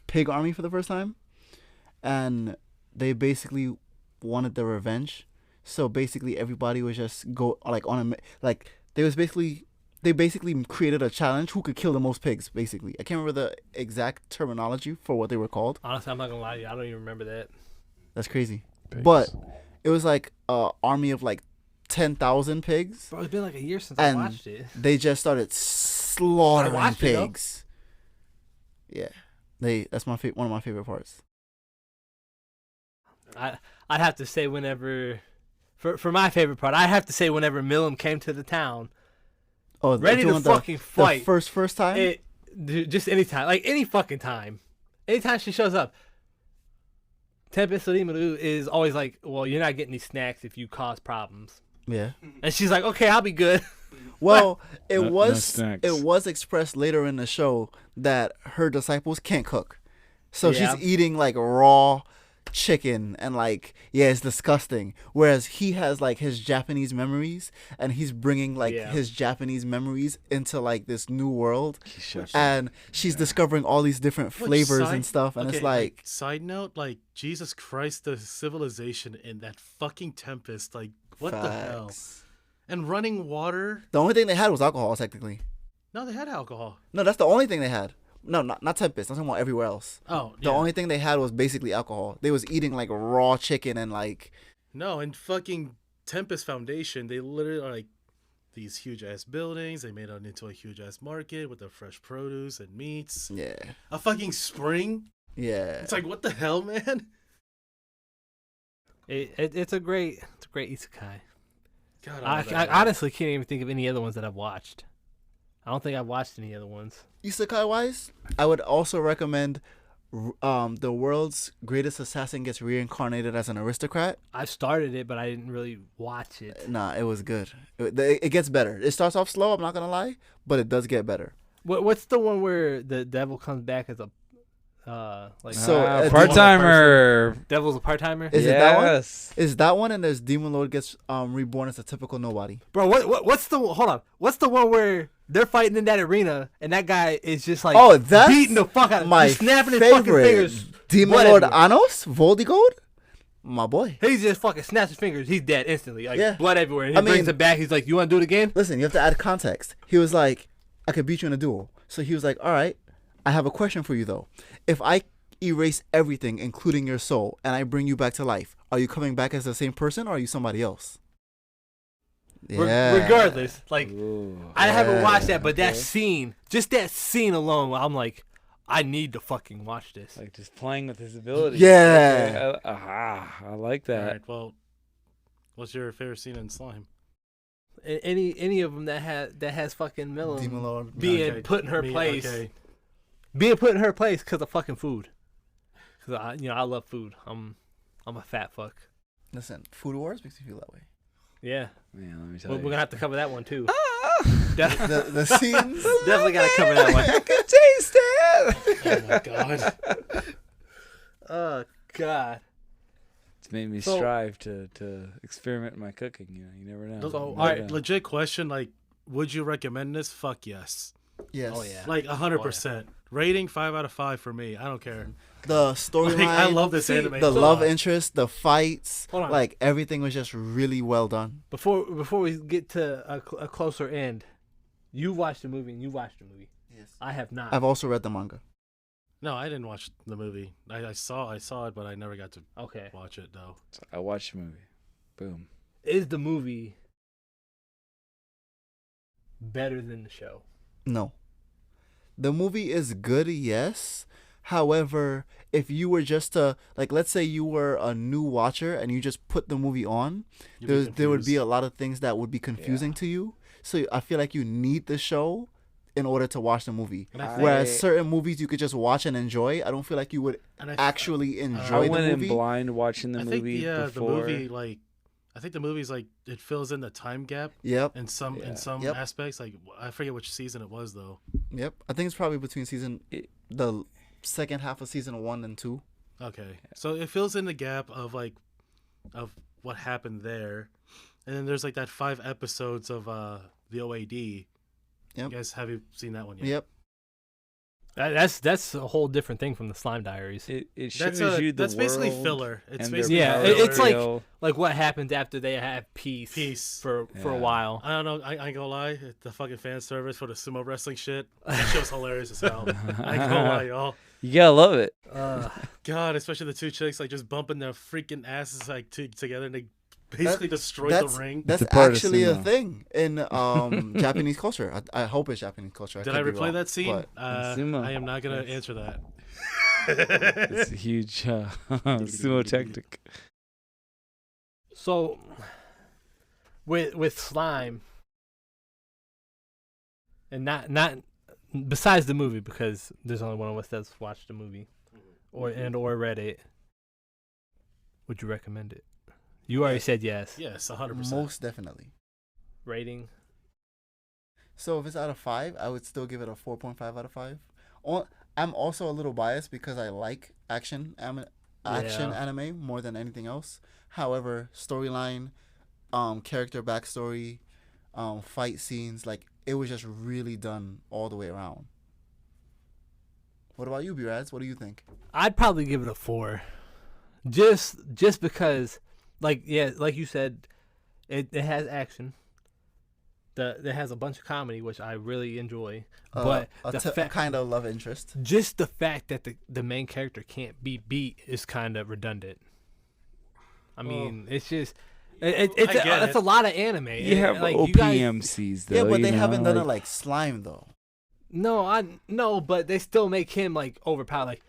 [SPEAKER 3] pig army for the first time, and they basically wanted their revenge. So basically, everybody was just they basically created a challenge who could kill the most pigs. Basically, I can't remember the exact terminology for what they were called.
[SPEAKER 4] Honestly, I'm not gonna lie to you. I don't even remember that.
[SPEAKER 3] That's crazy. Pigs. But it was like an army of like 10,000 pigs.
[SPEAKER 4] Bro, it's been like a year since I watched it.
[SPEAKER 3] They just started slaughtering pigs. Yeah, that's one of my favorite parts.
[SPEAKER 4] I'd have to say whenever, for my favorite part, I have to say whenever Milim came to the town.
[SPEAKER 3] Oh,
[SPEAKER 4] ready to fucking fight.
[SPEAKER 3] The first time?
[SPEAKER 4] Just any time. Like, any fucking time. Anytime she shows up. Tempest Urimaru is always like, well, you're not getting these snacks if you cause problems.
[SPEAKER 3] Yeah.
[SPEAKER 4] And she's like, okay, I'll be good.
[SPEAKER 3] Well, it
[SPEAKER 1] No
[SPEAKER 3] was expressed later in the show that her disciples can't cook. So she's eating like raw chicken and like, yeah, it's disgusting. Whereas he has like his Japanese memories and he's bringing like his Japanese memories into like this new world. And she's discovering all these different flavors and stuff. And it's like,
[SPEAKER 2] side note, like, Jesus Christ, the civilization in that fucking Tempest, like, what the hell? And running water.
[SPEAKER 3] The only thing they had was alcohol, technically.
[SPEAKER 2] No, they had alcohol.
[SPEAKER 3] No, that's the only thing they had. No, not Tempest. I'm talking about everywhere else.
[SPEAKER 2] Oh,
[SPEAKER 3] The only thing they had was basically alcohol. They was eating like raw chicken and like.
[SPEAKER 2] No, in fucking Tempest Foundation, they literally are like these huge ass buildings. They made it into a huge ass market with their fresh produce and meats.
[SPEAKER 3] Yeah.
[SPEAKER 2] A fucking spring.
[SPEAKER 3] Yeah.
[SPEAKER 2] It's like, what the hell, man?
[SPEAKER 4] It's a great isekai.
[SPEAKER 2] God,
[SPEAKER 4] I honestly can't even think of any other ones that I've watched. I don't think I've watched any other ones.
[SPEAKER 3] Isekai wise, I would also recommend The World's Greatest Assassin Gets Reincarnated as an Aristocrat.
[SPEAKER 4] I started it, but I didn't really watch it.
[SPEAKER 3] Nah, it was good. It gets better. It starts off slow, I'm not going to lie, but it does get better.
[SPEAKER 4] What's the one where the devil comes back as a
[SPEAKER 1] part-timer?
[SPEAKER 4] Devil's a part-timer?
[SPEAKER 3] Is it that one? Is that one, and there's Demon Lord gets reborn as a typical nobody.
[SPEAKER 4] Bro, what's the one where they're fighting in that arena and that guy is just like
[SPEAKER 3] that's
[SPEAKER 4] beating the fuck out of
[SPEAKER 3] my
[SPEAKER 4] him, snapping
[SPEAKER 3] favorite.
[SPEAKER 4] his fucking fingers.
[SPEAKER 3] Demon Lord Anos, Voldigold, my boy.
[SPEAKER 4] He's just fucking snaps his fingers. He's dead instantly. Like blood everywhere. And he brings him back. He's like, "You want to do it again?"
[SPEAKER 3] Listen, you have to add context. He was like, "I could beat you in a duel." So he was like, "All right, I have a question for you though. If I erase everything, including your soul, and I bring you back to life, are you coming back as the same person or are you somebody else?" Yeah.
[SPEAKER 4] Regardless, like, I haven't watched that, but
[SPEAKER 1] okay.
[SPEAKER 4] just that scene alone, I'm like, I need to fucking watch this.
[SPEAKER 1] Like, just playing with his abilities.
[SPEAKER 3] Yeah.
[SPEAKER 1] Okay. I like that.
[SPEAKER 2] All right, well, what's your favorite scene in Slime?
[SPEAKER 4] Any of them that has fucking
[SPEAKER 3] Demon
[SPEAKER 4] Millen
[SPEAKER 3] Lord.
[SPEAKER 4] being put in her place. Being put in her place because of fucking food. Because I love food. I'm a fat fuck.
[SPEAKER 3] Listen, Food Wars makes you feel that way.
[SPEAKER 4] Yeah.
[SPEAKER 1] Man, let me tell
[SPEAKER 4] We're
[SPEAKER 1] you.
[SPEAKER 4] gonna have to cover that one too.
[SPEAKER 3] The scenes.
[SPEAKER 4] Definitely gotta cover that one.
[SPEAKER 1] I can taste it.
[SPEAKER 2] Oh my god.
[SPEAKER 4] Oh god.
[SPEAKER 1] It's made me strive to experiment in my cooking. You never know.
[SPEAKER 2] So,
[SPEAKER 1] All
[SPEAKER 2] right, legit question, like, would you recommend this? Fuck yes.
[SPEAKER 3] Yes.
[SPEAKER 4] Oh yeah.
[SPEAKER 2] Like 100%. Rating 5 out of 5 for me. I don't care.
[SPEAKER 3] The storyline.
[SPEAKER 2] Like, I love this anime.
[SPEAKER 3] The love interest, the fights,
[SPEAKER 4] Hold on.
[SPEAKER 3] like everything was just really well done.
[SPEAKER 4] Before we get to a closer end, you watched the movie and you watched the movie.
[SPEAKER 3] Yes.
[SPEAKER 4] I have not.
[SPEAKER 3] I've also read the manga.
[SPEAKER 2] No, I didn't watch the movie. I saw it, but I never got to watch it though.
[SPEAKER 1] I watched the movie. Boom.
[SPEAKER 4] Is the movie better than the show?
[SPEAKER 3] No. The movie is good, yes. However, if you were just let's say you were a new watcher and you just put the movie on, there would be a lot of things that would be confusing to you. So I feel like you need the show in order to watch the movie. Whereas certain movies you could just watch and enjoy, I don't feel like you would actually enjoy the movie.
[SPEAKER 1] I went in blind watching the movie before.
[SPEAKER 2] The movie, like, I think the movie's like, it fills in the time gap.
[SPEAKER 3] Yep.
[SPEAKER 2] In some aspects, like, I forget which season it was though.
[SPEAKER 3] Yep. I think it's probably between the second half of season 1 and 2.
[SPEAKER 2] Okay. So it fills in the gap of what happened there. And then there's like that 5 episodes of the OAD. Yep. You guys, have you seen that one yet?
[SPEAKER 3] Yep.
[SPEAKER 4] That's a whole different thing from the Slime Diaries.
[SPEAKER 1] It shows you the
[SPEAKER 2] that's basically
[SPEAKER 1] world
[SPEAKER 2] filler. It's
[SPEAKER 1] and
[SPEAKER 2] basically
[SPEAKER 4] it's like what happens after they have peace for a while.
[SPEAKER 2] I don't know. I ain't gonna lie. The fucking fan service for the sumo wrestling shit. That show's hilarious as hell. I ain't gonna lie, y'all.
[SPEAKER 1] You gotta love it.
[SPEAKER 2] God, especially the 2 chicks like just bumping their freaking asses like together and they basically destroyed the ring.
[SPEAKER 3] That's actually a thing in Japanese culture. I hope it's Japanese culture.
[SPEAKER 2] Did I replay that scene? I am not gonna answer that.
[SPEAKER 1] It's a huge sumo tactic.
[SPEAKER 4] So with Slime, and not besides the movie, because there's only one of us that's watched the movie or read it. Would you recommend it? You already said yes.
[SPEAKER 2] Yes, 100%.
[SPEAKER 3] Most definitely.
[SPEAKER 4] Rating?
[SPEAKER 3] So if it's out of 5, I would still give it a 4.5 out of 5. I'm also a little biased because I like action anime more than anything else. However, storyline, character backstory, fight scenes, like it was just really done all the way around. What about you, B-Rads? What do you think?
[SPEAKER 4] I'd probably give it a 4. Just because, like you said, it has action. It has a bunch of comedy, which I really enjoy. But
[SPEAKER 3] a kind of love interest.
[SPEAKER 4] Just the fact that the main character can't be beat is kind of redundant. I mean, it's just it's a lot of anime.
[SPEAKER 1] You have like, OPMCs though.
[SPEAKER 3] Yeah, but they haven't done it like slime though.
[SPEAKER 4] No, but they still make him like overpowered. Like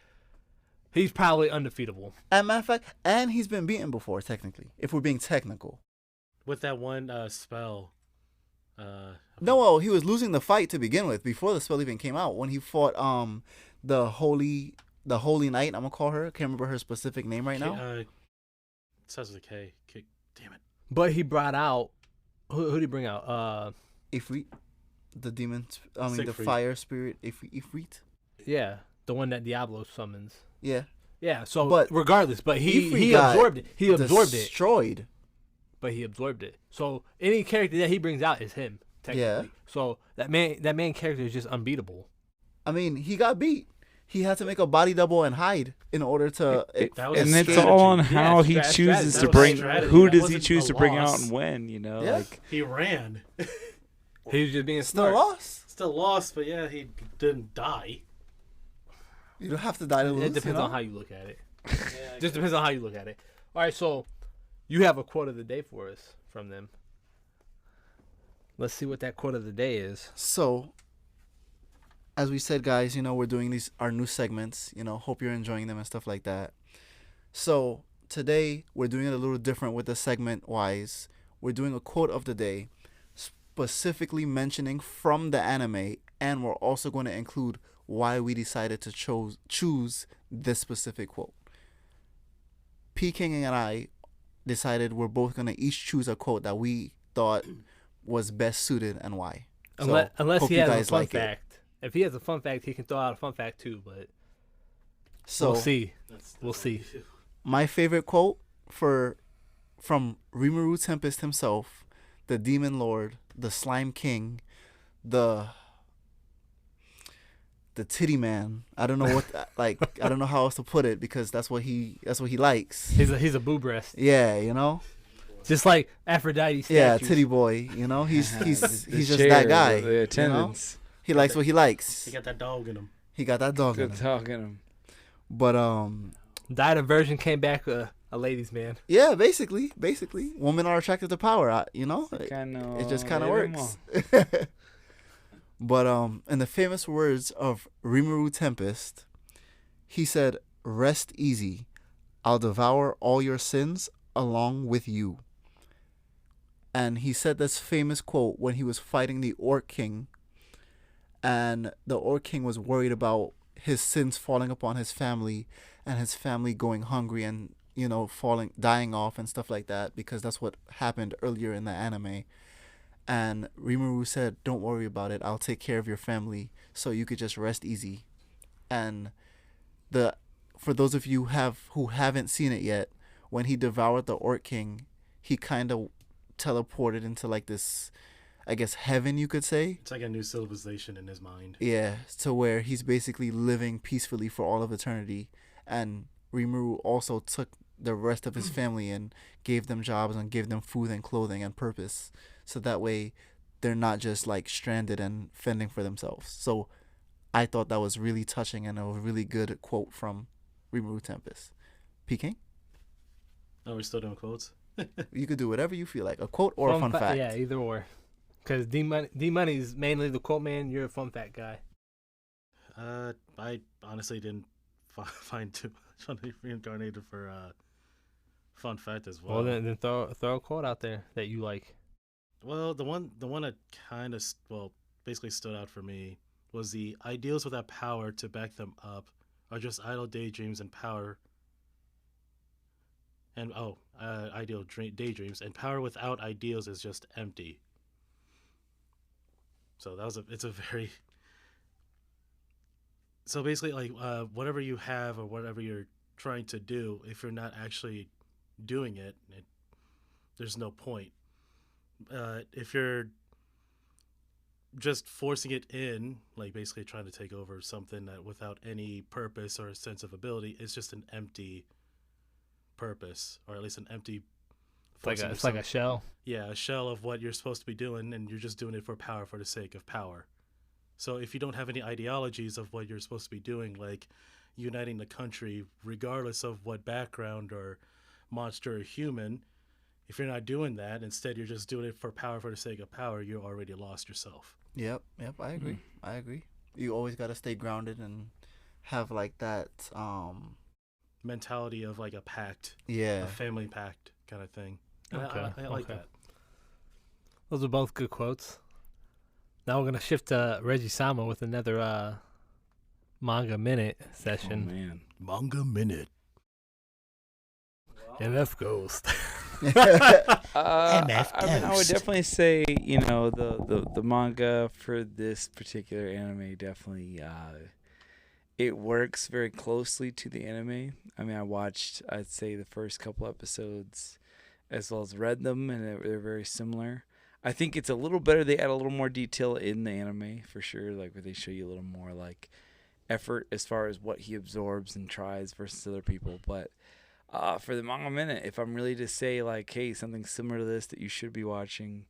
[SPEAKER 4] he's probably undefeatable.
[SPEAKER 3] As a matter of fact, and he's been beaten before, technically, if we're being technical.
[SPEAKER 2] With that one spell.
[SPEAKER 3] No, he was losing the fight to begin with before the spell even came out. When he fought the holy knight, I'm gonna call her. I can't remember her specific name right now.
[SPEAKER 2] It starts with a K. Damn it.
[SPEAKER 4] But he brought out who did he bring out?
[SPEAKER 3] Ifrit, the demon. I mean
[SPEAKER 2] Siegfried.
[SPEAKER 3] The fire spirit. Ifrit.
[SPEAKER 4] Yeah, the one that Diablo summons.
[SPEAKER 3] Yeah.
[SPEAKER 4] Yeah. So,
[SPEAKER 3] but
[SPEAKER 4] regardless, but he
[SPEAKER 3] got
[SPEAKER 4] absorbed it. He absorbed
[SPEAKER 3] destroyed.
[SPEAKER 4] But he absorbed it. So any character that he brings out is him, technically.
[SPEAKER 3] Yeah.
[SPEAKER 4] So that main character is just unbeatable.
[SPEAKER 3] I mean, he got beat. He had to make a body double and hide in order to.
[SPEAKER 1] And it's all on how he chooses to bring. Who does he choose to bring out and when? You know, like
[SPEAKER 2] he ran.
[SPEAKER 4] He was just being
[SPEAKER 3] still
[SPEAKER 4] smart.
[SPEAKER 3] lost.
[SPEAKER 2] Still lost, but yeah, he didn't die.
[SPEAKER 3] You don't have to die to lose.
[SPEAKER 4] It depends on how you look at it. Just depends on how you look at it. All right, so you have a quote of the day for us from them. Let's see what that quote of the day is.
[SPEAKER 3] So, as we said, guys, we're doing our new segments. Hope you're enjoying them and stuff like that. So today we're doing it a little different with the segment wise. We're doing a quote of the day, specifically mentioning from the anime, and we're also going to include why we decided to choose this specific quote. P. King and I decided we're both going to each choose a quote that we thought was best suited and why.
[SPEAKER 4] Unless he has a fun fact. If he has a fun fact, he can throw out a fun fact too, but we'll see. We'll see.
[SPEAKER 3] My favorite quote from Rimuru Tempest himself, the Demon Lord, the Slime King, the titty man. I don't know what I don't know how else to put it because that's what he likes.
[SPEAKER 4] He's a boo breast.
[SPEAKER 3] Yeah,
[SPEAKER 4] Just like Aphrodite statues.
[SPEAKER 3] Yeah, titty boy, he's just that guy.
[SPEAKER 1] The attendance.
[SPEAKER 3] He likes what he likes.
[SPEAKER 2] He got that dog in him.
[SPEAKER 1] Good dog in him.
[SPEAKER 3] But
[SPEAKER 4] Died a virgin, came back a ladies' man.
[SPEAKER 3] Yeah, basically, women are attracted to power. It just kind of works. But in the famous words of Rimuru Tempest, he said, "Rest easy, I'll devour all your sins along with you." And he said this famous quote when he was fighting the Orc King, and the Orc King was worried about his sins falling upon his family and his family going hungry and dying off and stuff like that, because that's what happened earlier in the anime. And Rimuru said, "Don't worry about it. I'll take care of your family, so you could just rest easy." And for those of you who haven't seen it yet, when he devoured the Orc King, he kind of teleported into like this, I guess, heaven, you could say.
[SPEAKER 2] It's like a new civilization in his mind.
[SPEAKER 3] Yeah, to where he's basically living peacefully for all of eternity. And Rimuru also took the rest of his family and gave them jobs and gave them food and clothing and purpose, so that way they're not just like stranded and fending for themselves. So I thought that was really touching and a really good quote from Rimuru Tempest. P. King?
[SPEAKER 2] Oh, we're still doing quotes?
[SPEAKER 3] You could do whatever you feel like, a quote or a fun fact.
[SPEAKER 4] Yeah, either or. Because D Money is mainly the quote man. You're a fun fact guy.
[SPEAKER 2] I honestly didn't find too much on the Reincarnated for fun fact as well.
[SPEAKER 4] Well, then throw a quote out there that you like.
[SPEAKER 2] Well, the one that kind of basically stood out for me was the ideals without power to back them up are just idle daydreams, and power And ideal daydreams. And power without ideals is just empty. So it's a very. So basically, like whatever you have or whatever you're trying to do, if you're not actually doing it, there's no point. If you're just forcing it in, like basically trying to take over something that without any purpose or a sense of ability, it's just an empty purpose, or at least an empty.
[SPEAKER 4] It's like a shell.
[SPEAKER 2] Yeah, a shell of what you're supposed to be doing, and you're just doing it for power for the sake of power. So if you don't have any ideologies of what you're supposed to be doing, like uniting the country, regardless of what background or monster or human, if you're not doing that, instead you're just doing it for power for the sake of power, you already lost yourself.
[SPEAKER 3] Yep, I agree. You always got to stay grounded and have like that
[SPEAKER 2] mentality of like a pact,
[SPEAKER 3] a
[SPEAKER 2] family pact kind of thing.
[SPEAKER 4] Okay.
[SPEAKER 2] I like that.
[SPEAKER 4] Those are both good quotes. Now we're gonna shift to Reggie Sama with another manga minute session.
[SPEAKER 1] Oh man,
[SPEAKER 2] manga minute.
[SPEAKER 4] MF Ghost.
[SPEAKER 1] I mean, I would definitely say, you know, the manga for this particular anime definitely it works very closely to the anime. I mean, I'd say the first couple episodes as well as read them, and they're very similar. I think it's a little better. They add a little more detail in the anime for sure, like where they show you a little more like effort as far as what he absorbs and tries versus other people. But for the manga minute, if I'm really to say like, hey, something similar to this that you should be watching,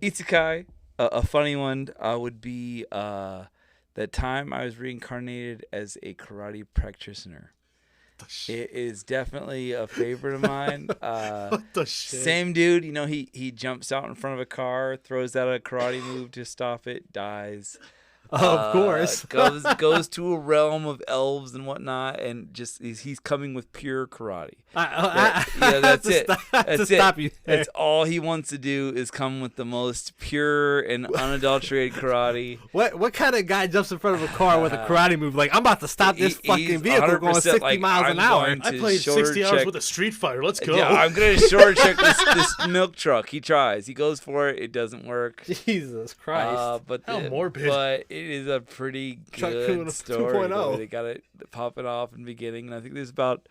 [SPEAKER 1] Isekai, a funny one would be that time I was reincarnated as a karate practitioner. It is definitely a favorite of mine.
[SPEAKER 2] What the shit?
[SPEAKER 1] Same dude, you know, he jumps out in front of a car, throws out a karate move to stop it, dies.
[SPEAKER 4] Of course.
[SPEAKER 1] goes to a realm of elves and whatnot, and just he's coming with pure karate. That's it. That's it.
[SPEAKER 4] Stop you there.
[SPEAKER 1] That's all he wants to do is come with the most pure and unadulterated karate.
[SPEAKER 4] What kind of guy jumps in front of a car with a karate move? Like, I'm about to stop this fucking vehicle going 60 miles an hour.
[SPEAKER 2] I played 60 hours with a Street Fighter. Let's go.
[SPEAKER 1] Yeah, I'm going to short check this milk truck. He tries. He goes for it. It doesn't work.
[SPEAKER 4] Jesus Christ.
[SPEAKER 2] How morbid.
[SPEAKER 1] But it is a pretty good story.
[SPEAKER 4] 2.0.
[SPEAKER 1] They got it popping off in the beginning, and I think there's about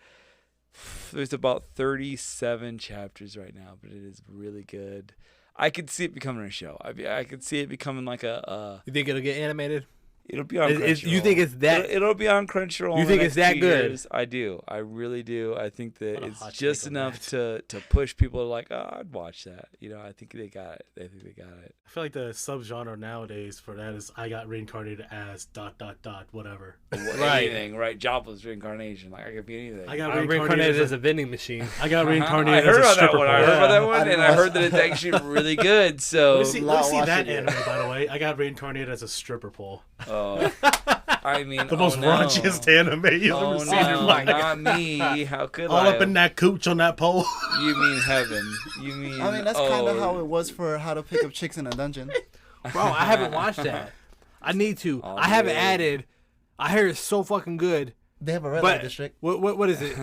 [SPEAKER 1] 37 chapters right now, but it is really good. I could see it becoming a show. I could see it becoming like a.
[SPEAKER 4] You think it'll get animated?
[SPEAKER 1] It'll be on Crunchyroll.
[SPEAKER 4] You think it's that?
[SPEAKER 1] It'll be on Crunchyroll.
[SPEAKER 4] You think it's that good?
[SPEAKER 1] Years. I do. I really do. I think that it's just enough to push people to like, oh, I'd watch that. You know, I think they got it. I
[SPEAKER 2] feel like the subgenre nowadays for that is I got reincarnated as ... whatever.
[SPEAKER 1] Anything, right? Jobless reincarnation. Like I could be anything.
[SPEAKER 2] I got
[SPEAKER 4] reincarnated as a vending machine.
[SPEAKER 2] I got reincarnated as a stripper pole.
[SPEAKER 1] I heard about that one, and I heard that it's actually really good. So
[SPEAKER 2] let me see that anime, by the way. I got reincarnated as a stripper pole.
[SPEAKER 1] Oh, I mean,
[SPEAKER 2] the most raunchiest anime you've ever seen in your life.
[SPEAKER 1] Not me. How could
[SPEAKER 2] all up in that cooch on that pole?
[SPEAKER 1] You mean heaven? You mean?
[SPEAKER 3] I mean, that's kind of how it was for How to Pick Up Chicks in a Dungeon.
[SPEAKER 4] Bro, I haven't watched that. I need to. I haven't added. I heard it's so fucking good.
[SPEAKER 3] They have a red light district.
[SPEAKER 4] What is it?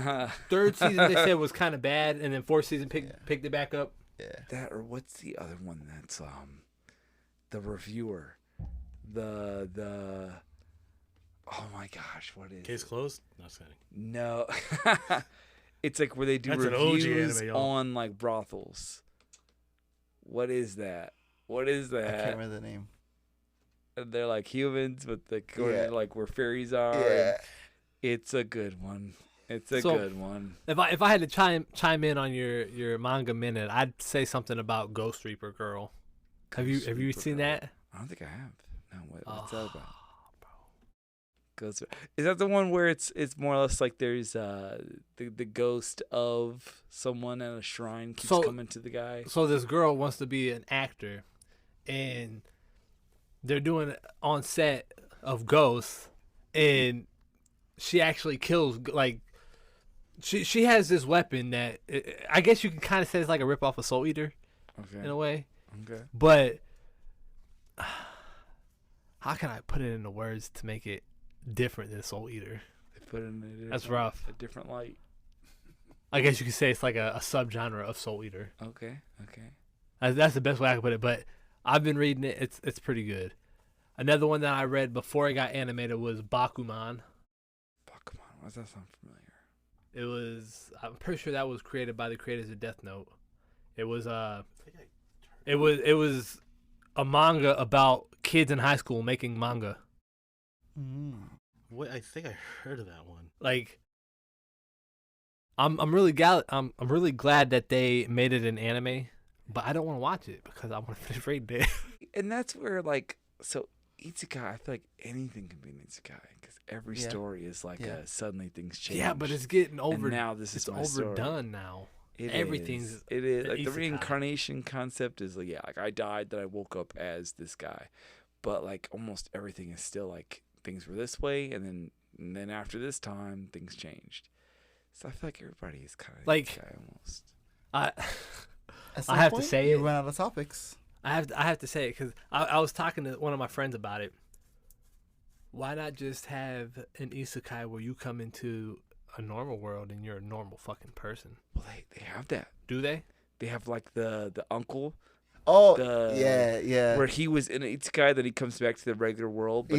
[SPEAKER 4] Third season they said was kind of bad, and then fourth season picked it back up.
[SPEAKER 3] Yeah.
[SPEAKER 1] That, or what's the other one? That's the reviewer. The oh my gosh, what is
[SPEAKER 2] Case
[SPEAKER 1] it?
[SPEAKER 2] Closed? No, just kidding.
[SPEAKER 1] No. It's like where they do
[SPEAKER 2] That's
[SPEAKER 1] reviews
[SPEAKER 2] anime,
[SPEAKER 1] on like brothels. What is that? I can't
[SPEAKER 3] remember the name.
[SPEAKER 1] And they're like humans, but the corner like where fairies are.
[SPEAKER 3] Yeah.
[SPEAKER 1] It's a good one. It's a good one.
[SPEAKER 4] If I had to chime in on your manga minute, I'd say something about Ghost Reaper Girl. Have you seen that?
[SPEAKER 1] I don't think I have. No, what's that about? Is that the one where it's more or less like there's the ghost of someone at a shrine keeps coming to the guy?
[SPEAKER 4] So this girl wants to be an actor, and they're doing it on set of Ghosts, and she actually kills, like, she has this weapon that I guess you can kind of say it's like a ripoff of Soul Eater, in a way.
[SPEAKER 1] Okay.
[SPEAKER 4] But how can I put it into words to make it different than Soul Eater?
[SPEAKER 1] put in
[SPEAKER 4] That's rough.
[SPEAKER 1] A different light.
[SPEAKER 4] I guess you could say it's like a subgenre of Soul Eater.
[SPEAKER 1] Okay.
[SPEAKER 4] That's the best way I can put it. But I've been reading it. It's pretty good. Another one that I read before it got animated was Bakuman.
[SPEAKER 1] Why does that sound familiar?
[SPEAKER 4] I'm pretty sure that was created by the creators of Death Note. It was a manga about kids in high school making manga.
[SPEAKER 2] Wait, I think I heard of that one.
[SPEAKER 4] Like, I'm really glad that they made it an anime, but I don't want to watch it because I want to finish reading it.
[SPEAKER 1] And that's where isekai, I feel like anything can be an isekai because every story is like suddenly things change.
[SPEAKER 4] Yeah, but it's getting over.
[SPEAKER 1] And now this is my
[SPEAKER 4] overdone
[SPEAKER 1] story.
[SPEAKER 4] now.
[SPEAKER 1] It
[SPEAKER 4] Everything's
[SPEAKER 1] is like the reincarnation concept is like I died, then I woke up as this guy, but like almost everything is still like things were this way, and then after this time things changed. So I feel like everybody is kind of
[SPEAKER 4] like
[SPEAKER 1] isekai almost.
[SPEAKER 4] I have to say
[SPEAKER 3] you run out of topics.
[SPEAKER 4] I have to say it because I was talking to one of my friends about it. Why not just have an isekai where you come into a normal world and you're a normal fucking person?
[SPEAKER 1] Well, they have that.
[SPEAKER 4] Do they?
[SPEAKER 1] They have like the uncle.
[SPEAKER 3] Oh, yeah.
[SPEAKER 1] Where he was in an isekai, then he comes back to the regular world, but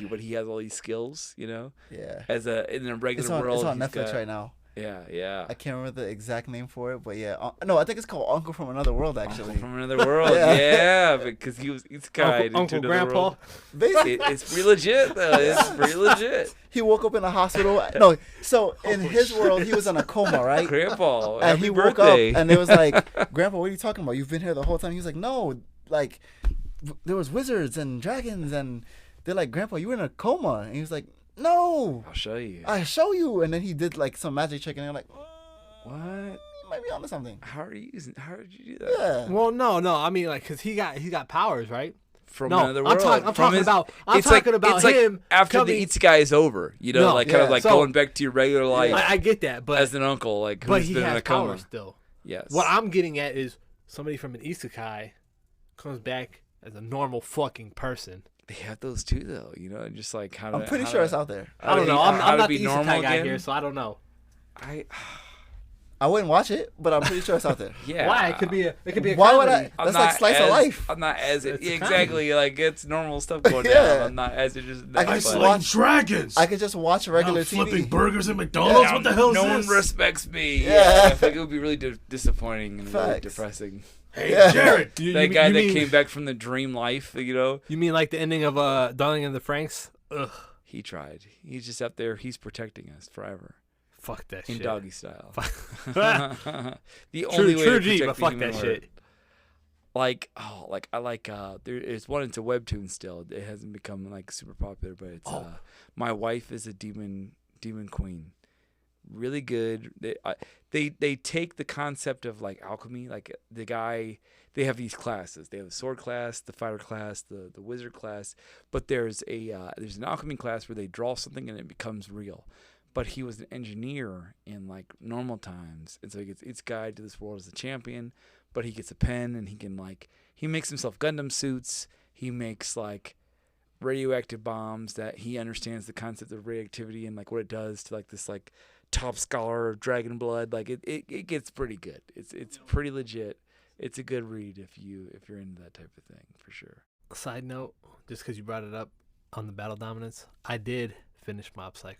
[SPEAKER 1] but he has all these skills, you know.
[SPEAKER 3] Yeah.
[SPEAKER 1] In a regular world,
[SPEAKER 3] it's on Netflix right now.
[SPEAKER 1] Yeah.
[SPEAKER 3] I can't remember the exact name for it, but yeah. No, I think it's called Uncle from Another World, actually.
[SPEAKER 1] Uncle from Another World, yeah, because he was isekai
[SPEAKER 4] Uncle Grandpa.
[SPEAKER 1] It's pretty legit, though. It's pretty legit.
[SPEAKER 3] He woke up in a hospital. No, so in his world, he was in a coma, right?
[SPEAKER 1] Grandpa,
[SPEAKER 3] and he woke up, and it was like, Grandpa, what are you talking about? You've been here the whole time. He was like, no, like, there was wizards and dragons, and they're like, Grandpa, you were in a coma. And he was like, no.
[SPEAKER 1] I'll show you.
[SPEAKER 3] And then he did like some magic trick, and they're like,
[SPEAKER 1] what?
[SPEAKER 3] You might be onto something.
[SPEAKER 1] How did you do that?
[SPEAKER 3] Yeah.
[SPEAKER 4] Well, no. I mean, like, cause he got powers, right?
[SPEAKER 1] From another world.
[SPEAKER 4] I'm talking about him
[SPEAKER 1] after the isekai is over, you know, going back to your regular life.
[SPEAKER 4] I get that, but
[SPEAKER 1] as an uncle, like, who's been in a coma.
[SPEAKER 4] Powers still.
[SPEAKER 1] Yes.
[SPEAKER 4] What I'm getting at is somebody from an isekai comes back as a normal fucking person.
[SPEAKER 1] They have those too, though, you know, and just like how.
[SPEAKER 3] I'm pretty sure it's out there.
[SPEAKER 4] I don't know. I'm not the isekai guy here, so I don't know.
[SPEAKER 3] I wouldn't watch it, but I'm pretty sure it's out there.
[SPEAKER 1] Yeah.
[SPEAKER 4] Why? It could be a.
[SPEAKER 3] Why
[SPEAKER 4] comedy.
[SPEAKER 3] would I? That's like slice of life.
[SPEAKER 1] I'm not as exactly like it's normal stuff going down. I'm not as it just.
[SPEAKER 3] I can just
[SPEAKER 2] watch dragons.
[SPEAKER 3] I could just watch regular TV.
[SPEAKER 2] Flipping burgers at McDonald's.
[SPEAKER 1] Yeah,
[SPEAKER 2] what the hell is this?
[SPEAKER 1] No one respects me.
[SPEAKER 3] Yeah.
[SPEAKER 1] I think it would be really disappointing and really depressing.
[SPEAKER 2] Hey, Jared.
[SPEAKER 1] That guy that came back from the dream life, you know.
[SPEAKER 4] You mean like the ending of Darling in the Franxx? Ugh.
[SPEAKER 1] He tried. He's just up there. He's protecting us forever.
[SPEAKER 4] Fuck that shit.
[SPEAKER 1] In doggy style.
[SPEAKER 4] The only way to protect the
[SPEAKER 1] fuck
[SPEAKER 4] human
[SPEAKER 1] that
[SPEAKER 4] shit.
[SPEAKER 1] There's one into webtoon still. It hasn't become like super popular, but it's My Wife is a Demon Queen. Really good. They take the concept of like alchemy, like the guy. They have these classes. They have the sword class, the fighter class, the wizard class. But there's an alchemy class where they draw something and it becomes real. But he was an engineer in like normal times, and so he gets its guide to this world as a champion. But he gets a pen and he makes himself Gundam suits. He makes like radioactive bombs that he understands the concept of radioactivity and like what it does to like this like top scholar of dragon blood. Like it gets pretty good. It's pretty legit. It's a good read if you're into that type of thing for sure.
[SPEAKER 4] Side note, just because you brought it up on the Battle Dominance, I did finish Mob Psycho.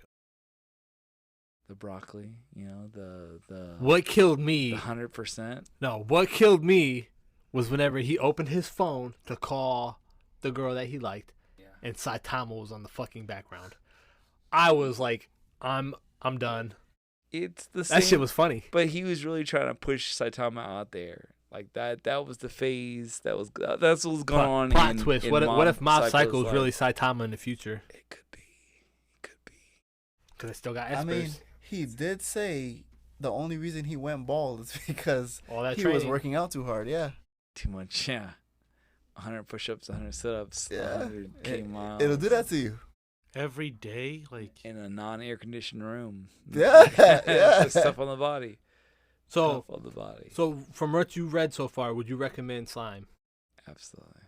[SPEAKER 1] The broccoli, you know, the
[SPEAKER 4] what killed me,
[SPEAKER 1] 100%.
[SPEAKER 4] No, what killed me was whenever he opened his phone to call the girl that he liked, and Saitama was on the fucking background. I was like, I'm done.
[SPEAKER 1] It's the same.
[SPEAKER 4] That shit was funny.
[SPEAKER 1] But he was really trying to push Saitama out there. Like that was the phase. That's what was going on.
[SPEAKER 4] Plot twist. What if Mob Psycho is really Saitama in the future?
[SPEAKER 1] It could be.
[SPEAKER 4] Because I still got espers.
[SPEAKER 3] I mean, he did say the only reason he went bald is because he was working out too hard. Yeah.
[SPEAKER 1] Too much. Yeah. 100 push-ups, 100 sit-ups,
[SPEAKER 3] yeah.
[SPEAKER 1] 100 miles.
[SPEAKER 3] It'll do that to you.
[SPEAKER 2] Every day, like
[SPEAKER 1] in a non-air conditioned room.
[SPEAKER 3] Yeah. Yeah.
[SPEAKER 1] Just stuff on the body.
[SPEAKER 4] So from what you read so far, would you recommend Slime?
[SPEAKER 1] Absolutely.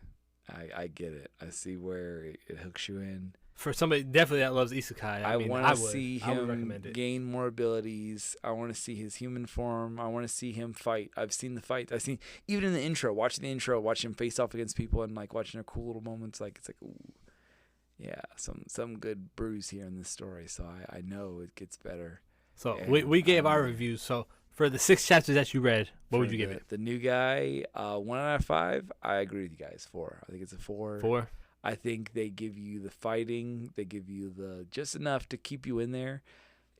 [SPEAKER 1] I get it. I see where it hooks you in.
[SPEAKER 4] For somebody definitely that loves isekai, I
[SPEAKER 1] want to see him gain more abilities. I want to see his human form. I want to see him fight. I've seen the fight. I've seen even in the intro, watching him face off against people and like watching their cool little moments. Like it's like, ooh, yeah, some good brews here in this story. So I know it gets better.
[SPEAKER 4] So we gave our reviews. So for the 6 chapters that you read, what would you give it?
[SPEAKER 1] The new guy, 1 out of 5. I agree with you guys. 4. I think it's a 4.
[SPEAKER 4] 4.
[SPEAKER 1] I think they give you the fighting. They give you the just enough to keep you in there.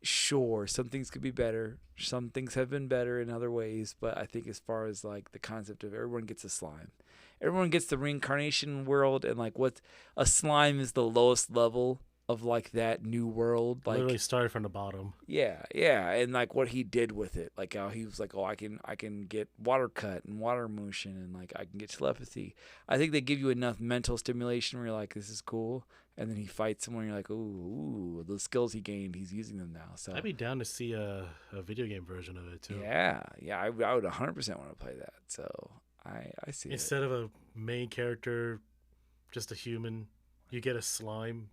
[SPEAKER 1] Sure, some things could be better. Some things have been better in other ways. But I think as far as like the concept of everyone gets a slime. Everyone gets the reincarnation world. And like what a slime is the lowest level of like that new world. Like
[SPEAKER 2] literally started from the bottom.
[SPEAKER 1] Yeah. And like what he did with it. Like how he was like, oh, I can get water cut and water motion and like I can get telepathy. I think they give you enough mental stimulation where you're like, this is cool. And then he fights someone and you're like, ooh, the skills he gained, he's using them now. So
[SPEAKER 2] I'd be down to see a video game version of it too.
[SPEAKER 1] Yeah, I would 100% want to play that. So I see
[SPEAKER 2] Instead of a main character, just a human, you get a slime.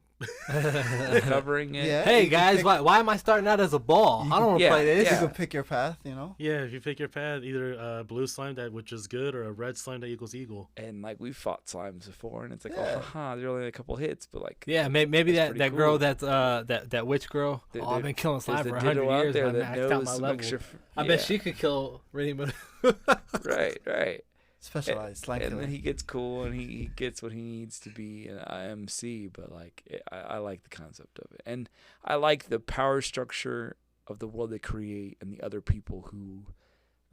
[SPEAKER 1] Covering it.
[SPEAKER 3] Yeah,
[SPEAKER 4] hey guys, why am I starting out as a ball? I don't want to play this.
[SPEAKER 3] You can pick your path, you know.
[SPEAKER 2] Yeah, if you pick your path, either a blue slime which is good, or a red slime that equals eagle.
[SPEAKER 1] And like we've fought slimes before, and it's like, they're only a couple hits, but like
[SPEAKER 4] maybe that
[SPEAKER 1] cool.
[SPEAKER 4] girl that witch girl. I've been killing slime for 100 years.
[SPEAKER 1] There
[SPEAKER 4] I maxed out my level. I bet she could kill Rinima.
[SPEAKER 1] Right.
[SPEAKER 3] Specialized slime
[SPEAKER 1] and then he gets cool and he gets what he needs to be an IMC, but like I like the concept of it, and I like the power structure of the world they create and the other people who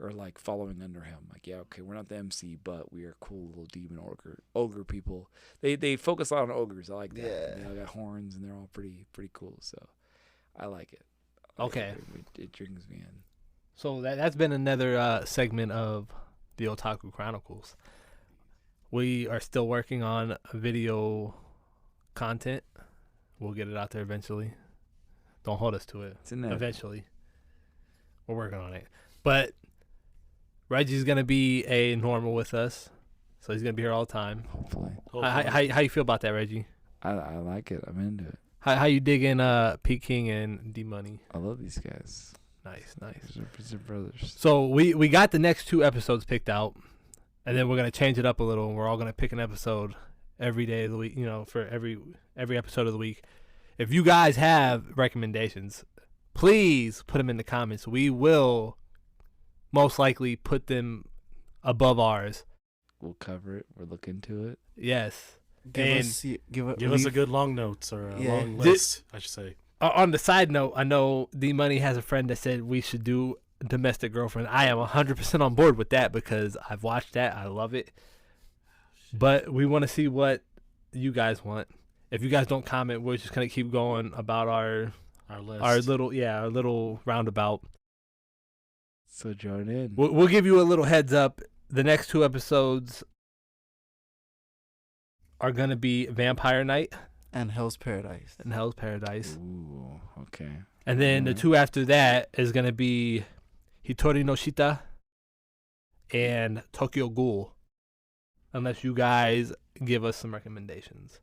[SPEAKER 1] are like following under him. Like, yeah, okay, we're not the MC, but we are cool little demon ogre people. They focus a lot on ogres. I like that.
[SPEAKER 3] Yeah.
[SPEAKER 1] They all got horns and they're all pretty cool. So I like it.
[SPEAKER 4] Okay.
[SPEAKER 1] It brings me in.
[SPEAKER 4] So that's been another segment of the Otaku Chronicles. We are still working on video content. We'll get it out there eventually. Don't hold us to it.
[SPEAKER 1] It's inevitable.
[SPEAKER 4] Eventually. We're working on it. But Reggie's going to be a normal with us. So he's going to be here all the time.
[SPEAKER 1] Hopefully.
[SPEAKER 4] How you feel about that, Reggie?
[SPEAKER 1] I like it. I'm into it.
[SPEAKER 4] How you digging Pete King and D-Money?
[SPEAKER 1] I love these guys.
[SPEAKER 4] Nice.
[SPEAKER 1] They're brothers.
[SPEAKER 4] So we got the next 2 episodes picked out, and then we're gonna change it up a little, and we're all gonna pick an episode every day of the week. You know, for every episode of the week. If you guys have recommendations, please put them in the comments. We will most likely put them above ours.
[SPEAKER 1] We'll cover it. We'll look into it.
[SPEAKER 4] Yes.
[SPEAKER 3] Give us
[SPEAKER 2] a good long notes or a long list, I should say.
[SPEAKER 4] On the side note, I know D-Money has a friend that said we should do Domestic Girlfriend. I am 100% on board with that because I've watched that. I love it. But we want to see what you guys want. If you guys don't comment, we're just going to keep going about our
[SPEAKER 2] list.
[SPEAKER 4] Our little roundabout.
[SPEAKER 1] So join in.
[SPEAKER 4] We'll give you a little heads up. The next 2 episodes are going to be Vampire Night.
[SPEAKER 3] And Hell's Paradise.
[SPEAKER 1] Ooh, okay.
[SPEAKER 4] And then the 2 after that is going to be Hitori no Shita and Tokyo Ghoul. Unless you guys give us some recommendations.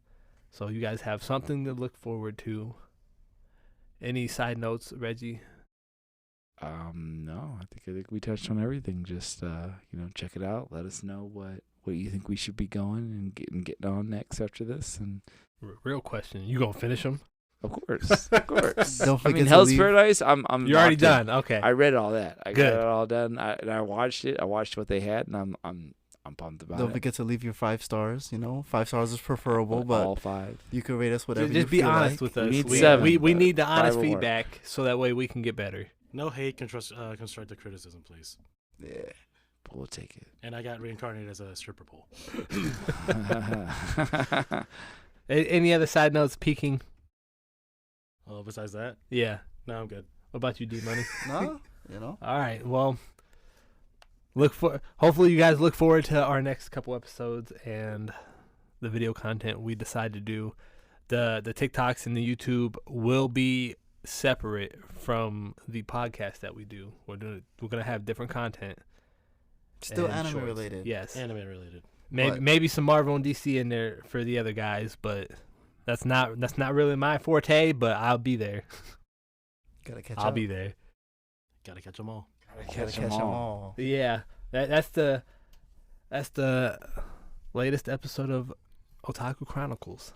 [SPEAKER 4] So you guys have something to look forward to. Any side notes, Reggie?
[SPEAKER 1] No, I think we touched on everything. Just check it out. Let us know what you think we should be going and getting on next after this. And
[SPEAKER 4] real question, you gonna finish them?
[SPEAKER 1] Of course.
[SPEAKER 3] Don't forget
[SPEAKER 1] Hell's Paradise. I'm.
[SPEAKER 4] You're already done. Okay.
[SPEAKER 1] I read all that. I
[SPEAKER 4] Good.
[SPEAKER 1] got it all done. I watched it. I watched what they had, and I'm pumped about it.
[SPEAKER 3] Don't forget to leave your 5 stars. 5 stars is preferable, but
[SPEAKER 1] all 5.
[SPEAKER 3] You can rate us whatever.
[SPEAKER 4] Just be honest with us.
[SPEAKER 1] We need 7.
[SPEAKER 4] We need the honest feedback so that way we can get better.
[SPEAKER 2] No hate, constructive criticism, please.
[SPEAKER 3] Yeah.
[SPEAKER 1] But we'll take it.
[SPEAKER 2] And I got Reincarnated as a stripper pole.
[SPEAKER 4] Any other side notes peeking?
[SPEAKER 2] Oh, besides that?
[SPEAKER 4] Yeah.
[SPEAKER 2] No, I'm good.
[SPEAKER 4] What about you, D-Money?
[SPEAKER 3] No,
[SPEAKER 4] All right. Well, hopefully you guys look forward to our next couple episodes and the video content we decide to do. The TikToks and the YouTube will be separate from the podcast that we do. We're gonna have different content.
[SPEAKER 3] Still anime
[SPEAKER 4] shorts.
[SPEAKER 3] related.
[SPEAKER 4] Yes.
[SPEAKER 2] Anime related.
[SPEAKER 4] Maybe some Marvel and DC in there for the other guys, but That's not really my forte, but I'll be there.
[SPEAKER 3] Gotta catch
[SPEAKER 4] I'll
[SPEAKER 3] up.
[SPEAKER 4] be there.
[SPEAKER 2] Gotta catch them all.
[SPEAKER 3] Gotta catch them all.
[SPEAKER 4] Yeah, that's the latest episode of Otaku Chronicles.